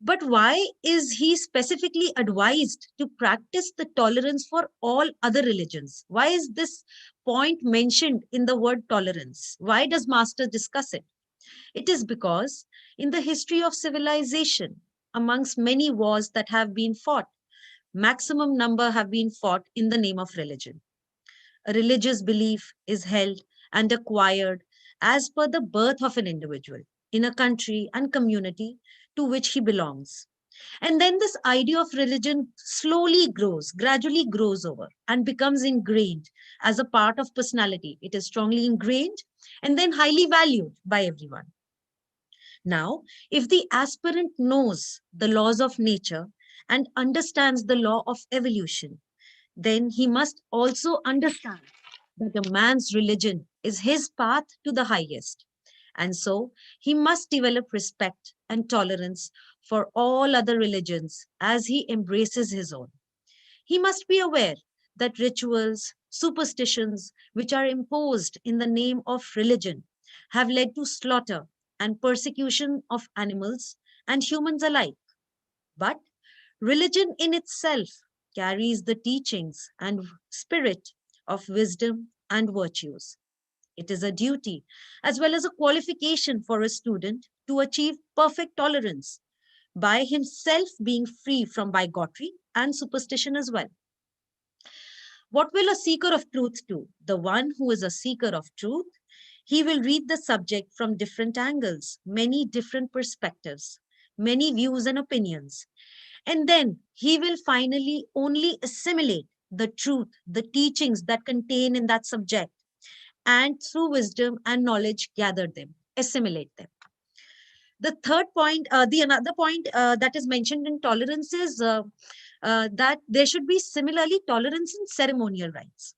E: But why is he specifically advised to practice the tolerance for all other religions? Why is this point mentioned in the word tolerance? Why does Master discuss it? It is because in the history of civilization, amongst many wars that have been fought, maximum number have been fought in the name of religion. A religious belief is held and acquired as per the birth of an individual in a country and community to which he belongs. And then this idea of religion slowly grows, gradually grows over and becomes ingrained as a part of personality. It is strongly ingrained and then highly valued by everyone. Now, if the aspirant knows the laws of nature and understands the law of evolution, then he must also understand that a man's religion is his path to the highest. And so he must develop respect and tolerance for all other religions as he embraces his own. He must be aware that rituals, superstitions, which are imposed in the name of religion, have led to slaughter and persecution of animals and humans alike. But religion in itself carries the teachings and spirit of wisdom and virtues. It is a duty as well as a qualification for a student to achieve perfect tolerance, by himself being free from bigotry and superstition as well. What will a seeker of truth do? The one who is a seeker of truth, he will read the subject from different angles, many different perspectives, many views and opinions. And then he will finally only assimilate the truth, the teachings that contain in that subject, and through wisdom and knowledge, gather them, assimilate them. The third point, the another point that is mentioned in tolerance is that there should be similarly tolerance in ceremonial rites.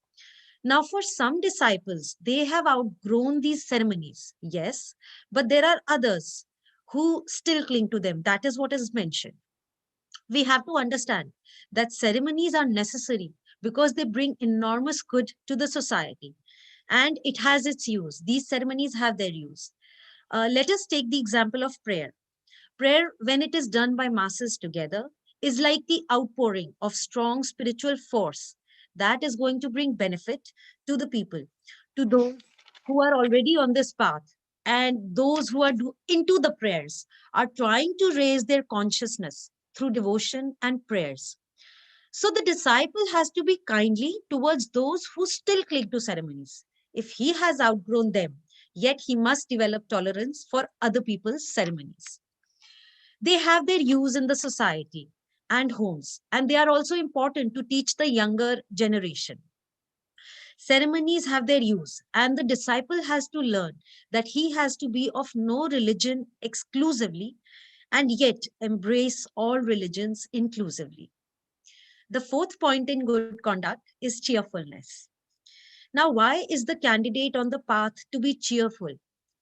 E: Now, for some disciples, they have outgrown these ceremonies, yes, but there are others who still cling to them. That is what is mentioned. We have to understand that ceremonies are necessary because they bring enormous good to the society and it has its use. These ceremonies have their use. Let us take the example of prayer. Prayer, when it is done by masses together, is like the outpouring of strong spiritual force that is going to bring benefit to the people, to those who are already on this path, and those who are into the prayers are trying to raise their consciousness through devotion and prayers. So the disciple has to be kindly towards those who still cling to ceremonies. If he has outgrown them, yet he must develop tolerance for other people's ceremonies. They have their use in the society and homes, and they are also important to teach the younger generation. Ceremonies have their use, and the disciple has to learn that he has to be of no religion exclusively and yet embrace all religions inclusively. The fourth point in good conduct is cheerfulness. Now, why is the candidate on the path to be cheerful?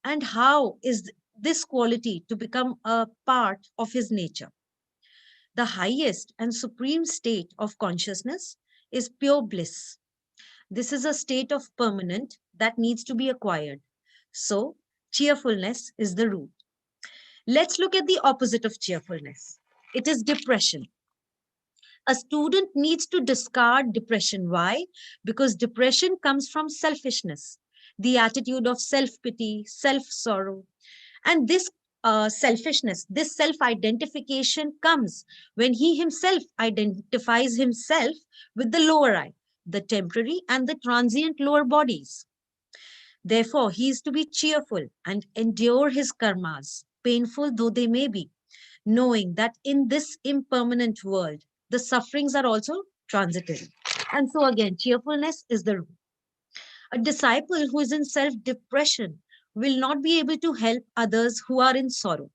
E: And how is this quality to become a part of his nature? The highest and supreme state of consciousness is pure bliss. This is a state of permanent that needs to be acquired. So, cheerfulness is the root. Let's look at the opposite of cheerfulness. It is depression. A student needs to discard depression. Why? Because depression comes from selfishness, the attitude of self pity, self sorrow. And this selfishness, this self identification comes when he himself identifies himself with the lower I, the temporary and the transient lower bodies. Therefore, he is to be cheerful and endure his karmas, painful though they may be, knowing that in this impermanent world, the sufferings are also transitory. And so, again, cheerfulness is the rule. A disciple who is in self depression will not be able to help others who are in sorrow.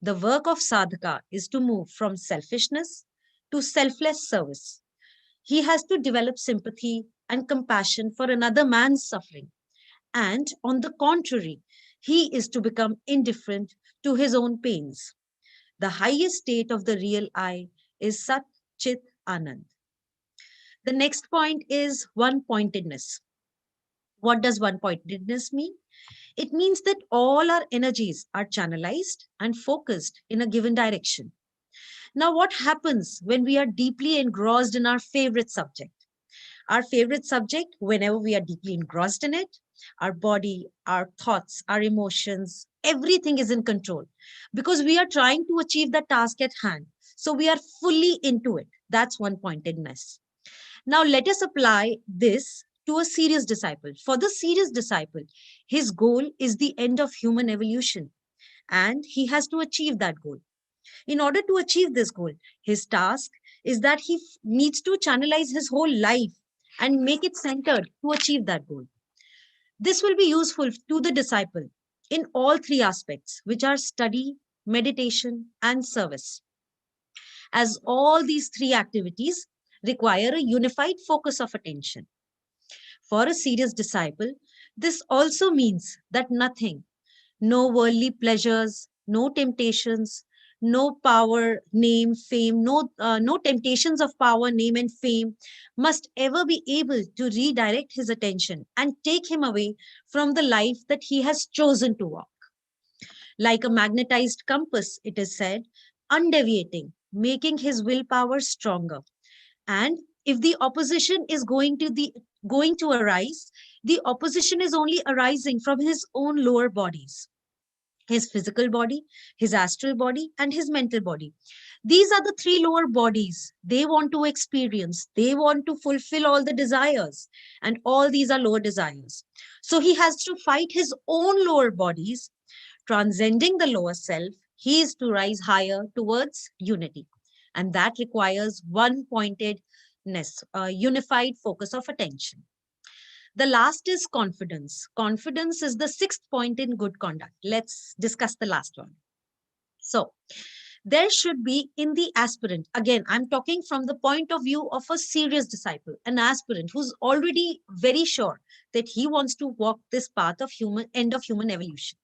E: The work of sadhaka is to move from selfishness to selfless service. He has to develop sympathy and compassion for another man's suffering. And on the contrary, he is to become indifferent to his own pains. The highest state of the real I is Sat Chit Anand. The next point is one pointedness. What does one pointedness mean? It means that all our energies are channelized and focused in a given direction. Now, what happens when we are deeply engrossed in our favorite subject? Our favorite subject, whenever we are deeply engrossed in it, our body, our thoughts, our emotions, everything is in control because we are trying to achieve the task at hand. So we are fully into it. That's one pointedness. Now, let us apply this to a serious disciple. For the serious disciple, his goal is the end of human evolution, and he has to achieve that goal. In order to achieve this goal, his task is that he needs to channelize his whole life and make it centered to achieve that goal. This will be useful to the disciple in all three aspects, which are study, meditation, and service, as all these three activities require a unified focus of attention. For a serious disciple, this also means that nothing, no worldly pleasures, no temptations, no power, name, fame, no temptations of power, name, and fame must ever be able to redirect his attention and take him away from the life that he has chosen to walk. Like a magnetized compass, it is said, undeviating, making his willpower stronger. And if the opposition is going to arise, the opposition is only arising from his own lower bodies. his physical body, his astral body, and his mental body. These are the three lower bodies they want to experience. They want to fulfill all the desires, and all these are lower desires. So he has to fight his own lower bodies, transcending the lower self. He is to rise higher towards unity, and that requires one pointedness, a unified focus of attention. The last is confidence. Confidence is the sixth point in good conduct. Let's discuss the last one. So, there should be in the aspirant, again, I'm talking from the point of view of a serious disciple, an aspirant who's already very sure that he wants to walk this path of end of human evolution.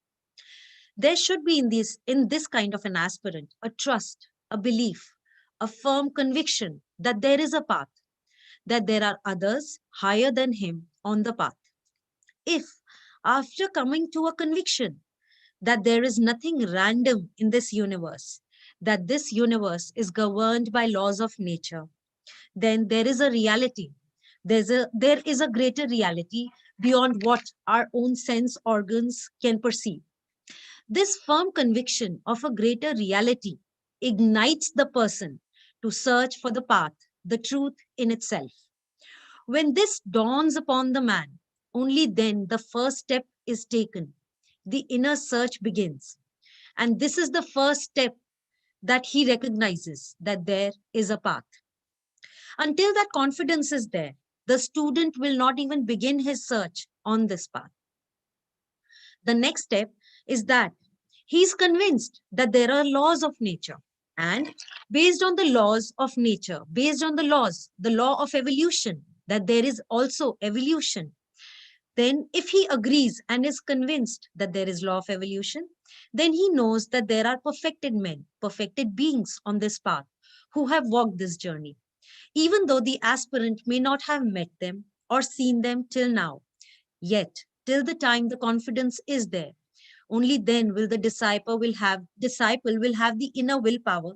E: There should be in this kind of an aspirant a trust, a belief, a firm conviction that there is a path, that there are others higher than him on the path. If, after coming to a conviction that there is nothing random in this universe, that this universe is governed by laws of nature, then there is a reality. There is a greater reality beyond what our own sense organs can perceive. This firm conviction of a greater reality ignites the person to search for the path, the truth in itself. When this dawns upon the man, only then the first step is taken. The inner search begins. And this is the first step that he recognizes that there is a path. Until that confidence is there, the student will not even begin his search on this path. The next step is that he is convinced that there are laws of nature. And based on the laws of nature, based on the law of evolution, that there is also evolution, then if he agrees and is convinced that there is law of evolution, then he knows that there are perfected men, perfected beings on this path who have walked this journey. Even though the aspirant may not have met them or seen them till now, yet till the time the confidence is there, only then will the disciple will have the inner willpower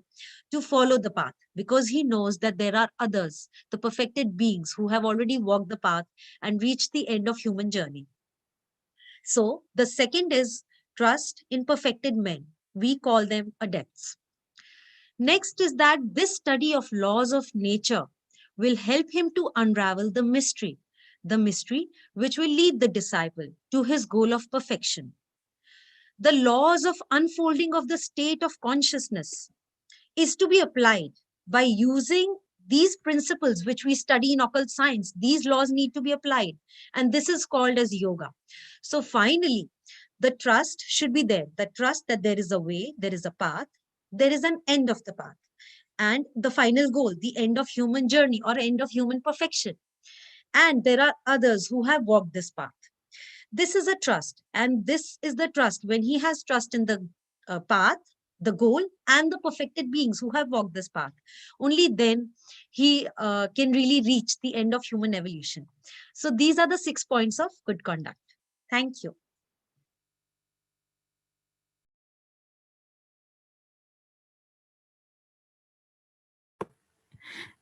E: to follow the path, because he knows that there are others, the perfected beings who have already walked the path and reached the end of human journey. So the second is trust in perfected men. We call them adepts. Next is that this study of laws of nature will help him to unravel the mystery which will lead the disciple to his goal of perfection. The laws of unfolding of the state of consciousness is to be applied by using these principles which we study in occult science. These laws need to be applied, and this is called as yoga. So finally, the trust should be there, the trust that there is a way, there is a path, there is an end of the path, and the final goal, the end of human journey or end of human perfection. And there are others who have walked this path. This is a trust, and this is the trust. When he has trust in the path, the goal, and the perfected beings who have walked this path, only then he can really reach the end of human evolution. So these are the 6 points of good conduct. Thank you.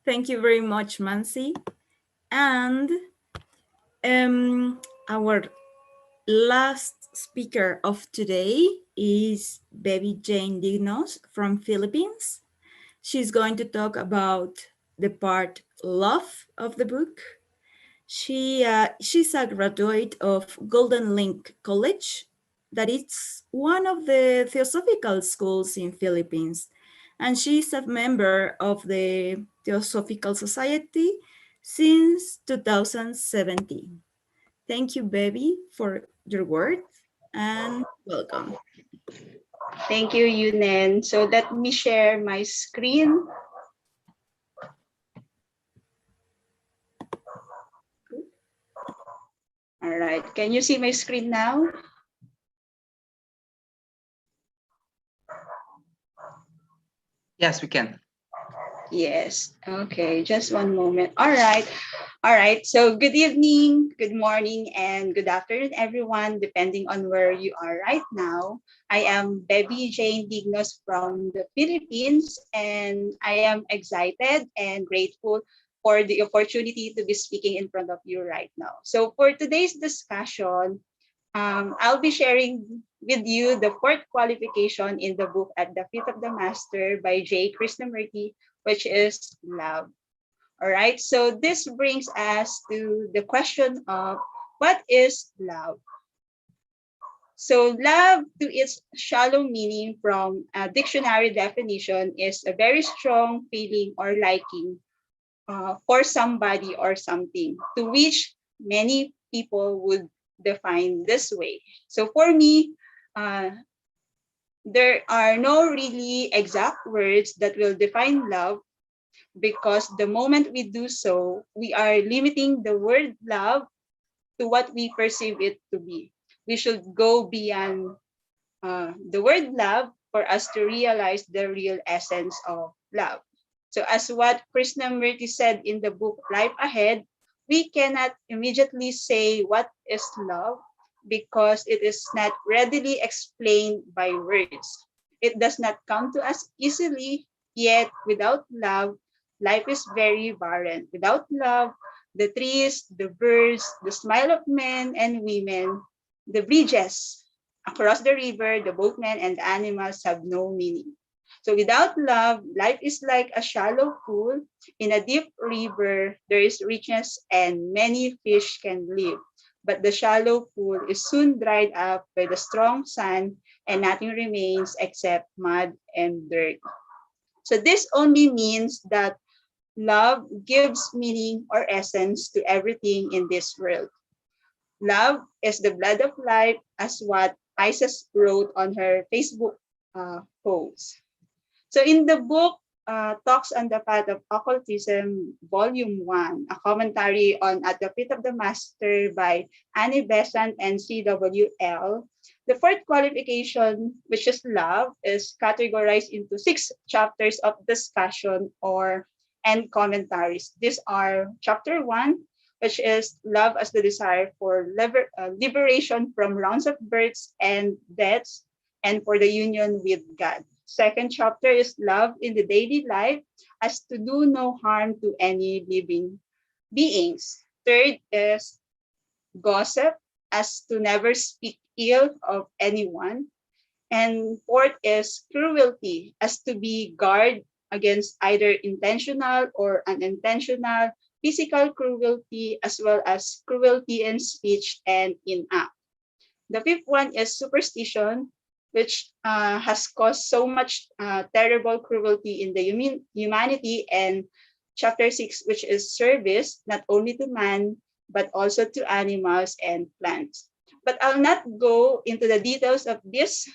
A: Thank you very much, Mansi. And our last speaker of today is Bebie Jane Dignos from Philippines. She's going to talk about the part love of the book. She's a graduate of Golden Link College, that it's one of the Theosophical schools in Philippines. And she's a member of the Theosophical Society since 2017. Thank you, Bebie, for your words, and welcome.
F: Thank you, Yunen. So let me share my screen. All right, can you see my screen now?
D: Yes, we can.
F: Yes, okay, just one moment. All right, so good evening, good morning, and good afternoon, everyone, depending on where you are right now. I am Bebie Jane Dignos from the Philippines, and I am excited and grateful for the opportunity to be speaking in front of you right now. So for today's discussion, I'll be sharing with you the fourth qualification in the book At the Feet of the Master by J. Krishnamurti, which is love. All right, so this brings us to the question of what is love? So love to its shallow meaning from a dictionary definition is a very strong feeling or liking for somebody or something, to which many people would define this way. So for me, uh, there are no really exact words that will define love, because the moment we do so, we are limiting the word love to what we perceive it to be. We should go beyond the word love for us to realize the real essence of love. So as what Krishnamurti said in the book Life Ahead, we cannot immediately say what is love because it is not readily explained by words. It does not come to us easily, yet without love, life is very barren. Without love, the trees, the birds, the smile of men and women, the bridges across the river, the boatmen and the animals have no meaning. So without love, life is like a shallow pool. In a deep river, there is richness and many fish can live. But the shallow pool is soon dried up by the strong sun and nothing remains except mud and dirt. So this only means that love gives meaning or essence to everything in this world. Love is the blood of life, as what Isis wrote on her Facebook post. So in the book, Talks on the Path of Occultism, Volume 1, a commentary on At the Feet of the Master by Annie Besant and CWL, the fourth qualification, which is love, is categorized into 6 chapters of discussion or and commentaries. These are chapter 1, which is love as the desire for liberation from rounds of births and deaths and for the union with God. Second chapter is love in the daily life as to do no harm to any living beings. Third is gossip as to never speak ill of anyone. And fourth is cruelty as to be guard against either intentional or unintentional physical cruelty as well as cruelty in speech and in act. The fifth one is superstition, which has caused so much terrible cruelty in the humanity, and chapter 6, which is service, not only to man, but also to animals and plants. But I'll not go into the details of these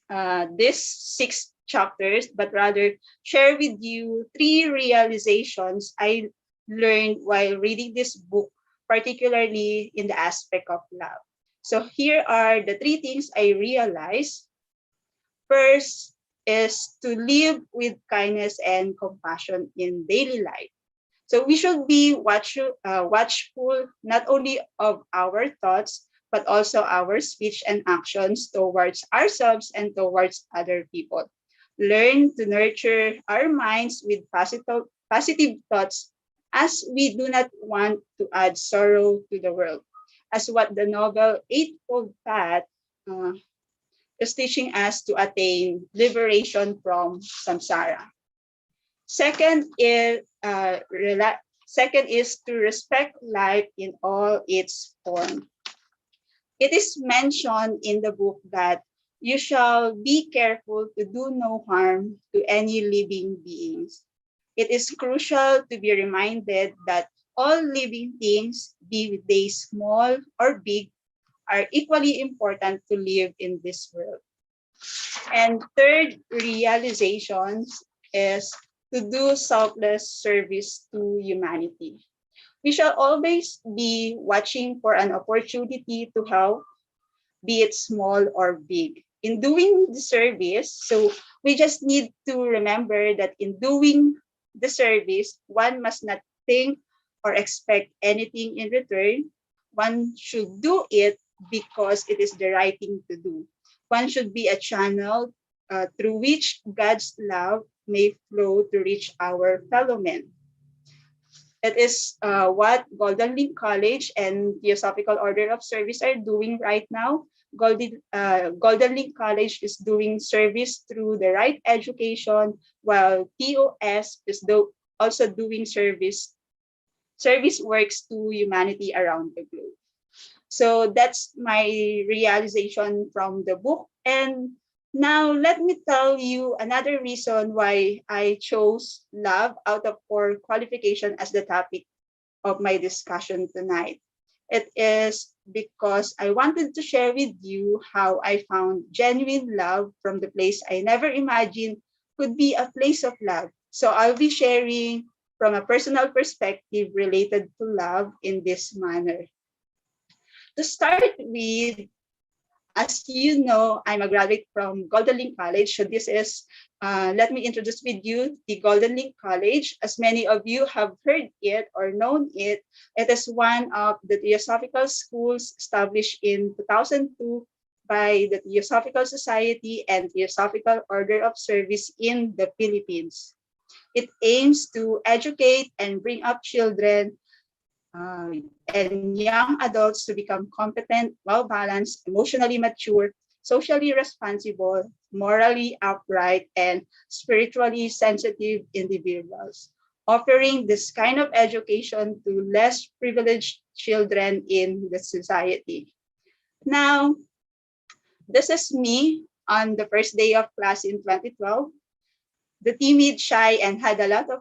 F: 6 chapters, but rather share with you 3 realizations I learned while reading this book, particularly in the aspect of love. So here are the 3 things I realized. First is to live with kindness and compassion in daily life. So we should be watchful not only of our thoughts, but also our speech and actions towards ourselves and towards other people. Learn to nurture our minds with positive thoughts, as we do not want to add sorrow to the world. As what the novel Eightfold Path uh, is teaching us to attain liberation from samsara. Second is second is to respect life in all its form. It is mentioned in the book that you shall be careful to do no harm to any living beings. It is crucial to be reminded that all living things, be they small or big, are equally important to live in this world. And third realization is to do selfless service to humanity. We shall always be watching for an opportunity to help, be it small or big. In doing the service, so we just need to remember that in doing the service, one must not think or expect anything in return. One should do it because it is the right thing to do. One should be a channel through which God's love may flow to reach our fellow men. It is what Golden Link College and Theosophical Order of Service are doing right now. Golden Link College is doing service through the right education, while TOS is also doing service works to humanity around the globe. So that's my realization from the book. And now let me tell you another reason why I chose love out of core qualification as the topic of my discussion tonight. It is because I wanted to share with you how I found genuine love from the place I never imagined could be a place of love. So I'll be sharing from a personal perspective related to love in this manner. To start with, as you know, I'm a graduate from Golden Link College. So this is, let me introduce with you the Golden Link College. As many of you have heard it or known it, it is one of the Theosophical schools established in 2002 by the Theosophical Society and Theosophical Order of Service in the Philippines. It aims to educate and bring up children and young adults to become competent, well-balanced, emotionally mature, socially responsible, morally upright, and spiritually sensitive individuals, offering this kind of education to less privileged children in the society. Now, this is me on the first day of class in 2012, the timid, shy, and had a lot of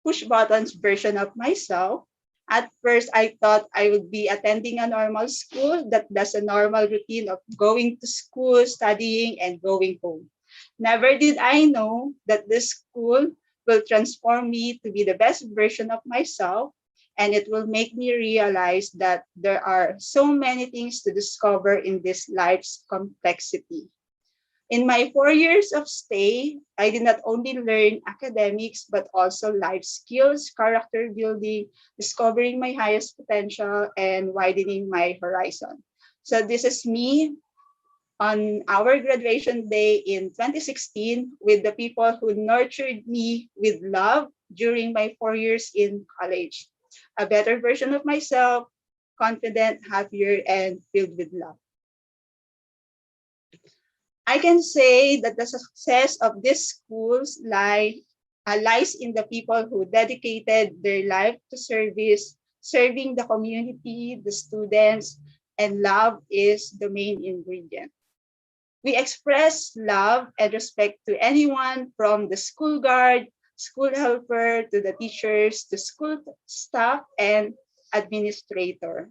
F: push buttons version of myself. At first, I thought I would be attending a normal school that does a normal routine of going to school, studying, and going home. Never did I know that this school will transform me to be the best version of myself, and it will make me realize that there are so many things to discover in this life's complexity. In my 4 years of stay, I did not only learn academics, but also life skills, character building, discovering my highest potential, and widening my horizon. So this is me on our graduation day in 2016 with the people who nurtured me with love during my 4 years in college. A better version of myself, confident, happier, and filled with love. I can say that the success of these schools lies in the people who dedicated their life to service, serving the community, the students, and love is the main ingredient. We express love and respect to anyone from the school guard, school helper, to the teachers, to school staff, and administrator.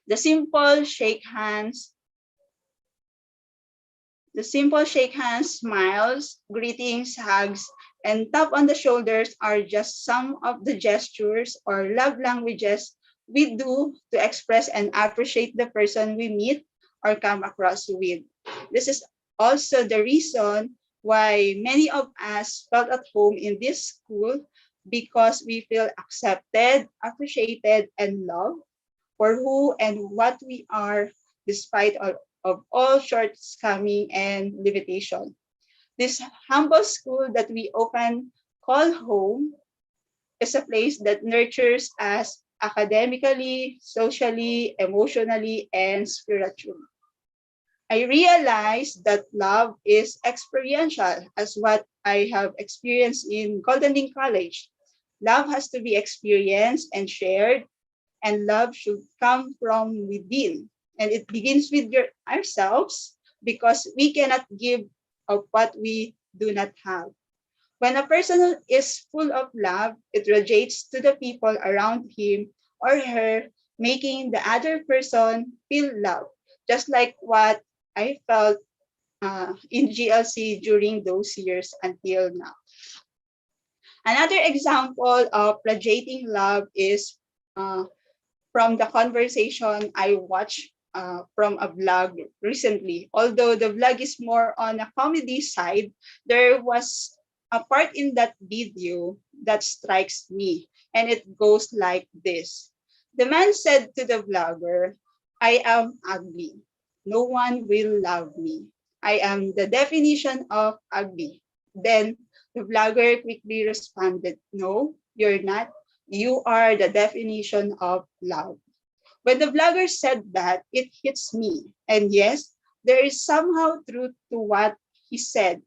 F: The simple shake hands, smiles, greetings, hugs, and tap on the shoulders are just some of the gestures or love languages we do to express and appreciate the person we meet or come across with. This is also the reason why many of us felt at home in this school because we feel accepted, appreciated, and loved for who and what we are despite of all shortcoming and limitation. This humble school that we often call home is a place that nurtures us academically, socially, emotionally, and spiritually. I realized that love is experiential, as what I have experienced in Golden Link College. Love has to be experienced and shared, and love should come from within. And it begins with ourselves because we cannot give of what we do not have. When a person is full of love, it radiates to the people around him or her, making the other person feel love, just like what I felt in GLC during those years until now. Another example of radiating love is from the conversation I watched from a vlog recently. Although the vlog is more on a comedy side, there was a part in that video that strikes me, and it goes like this. The man said to the vlogger, I am ugly. No one will love me. I am the definition of ugly. Then the vlogger quickly responded, no, you're not. You are the definition of love. When the vlogger said that, it hits me. And yes, there is somehow truth to what he said.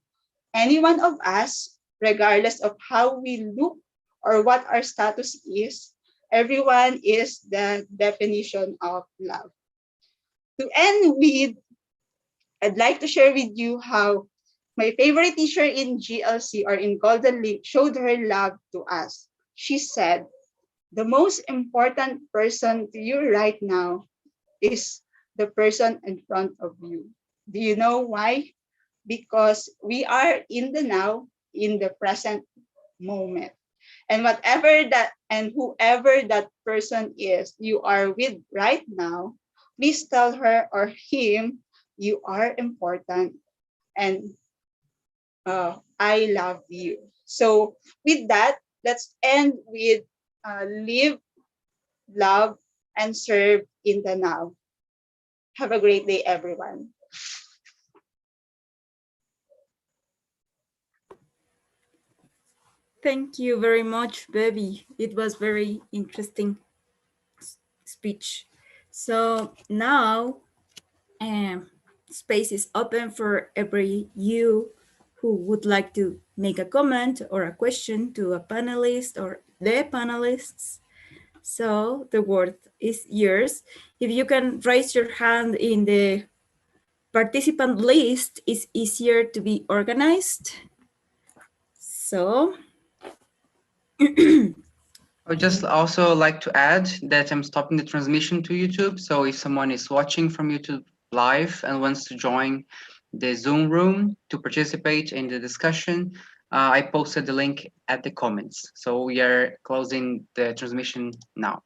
F: Any one of us, regardless of how we look or what our status is, everyone is the definition of love. To end with, I'd like to share with you how my favorite teacher in GLC or in Golden Link showed her love to us. She said, the most important person to you right now is the person in front of you. Do you know why? Because we are in the now, in the present moment. And whatever that and whoever that person is you are with right now, please tell her or him you are important and I love you. So with that, let's end with live, love, and serve in the now. Have a great day, everyone.
A: Thank you very much, Bebie. It was very interesting speech. So now space is open for every you who would like to make a comment or a question to a panelist or the panelists. So the word is yours. If you can raise your hand in the participant list, it's easier to be organized. So
D: I would just also like to add that I'm stopping the transmission to YouTube. So if someone is watching from YouTube live and wants to join the Zoom room to participate in the discussion, I posted the link at the comments. So we are closing the transmission now.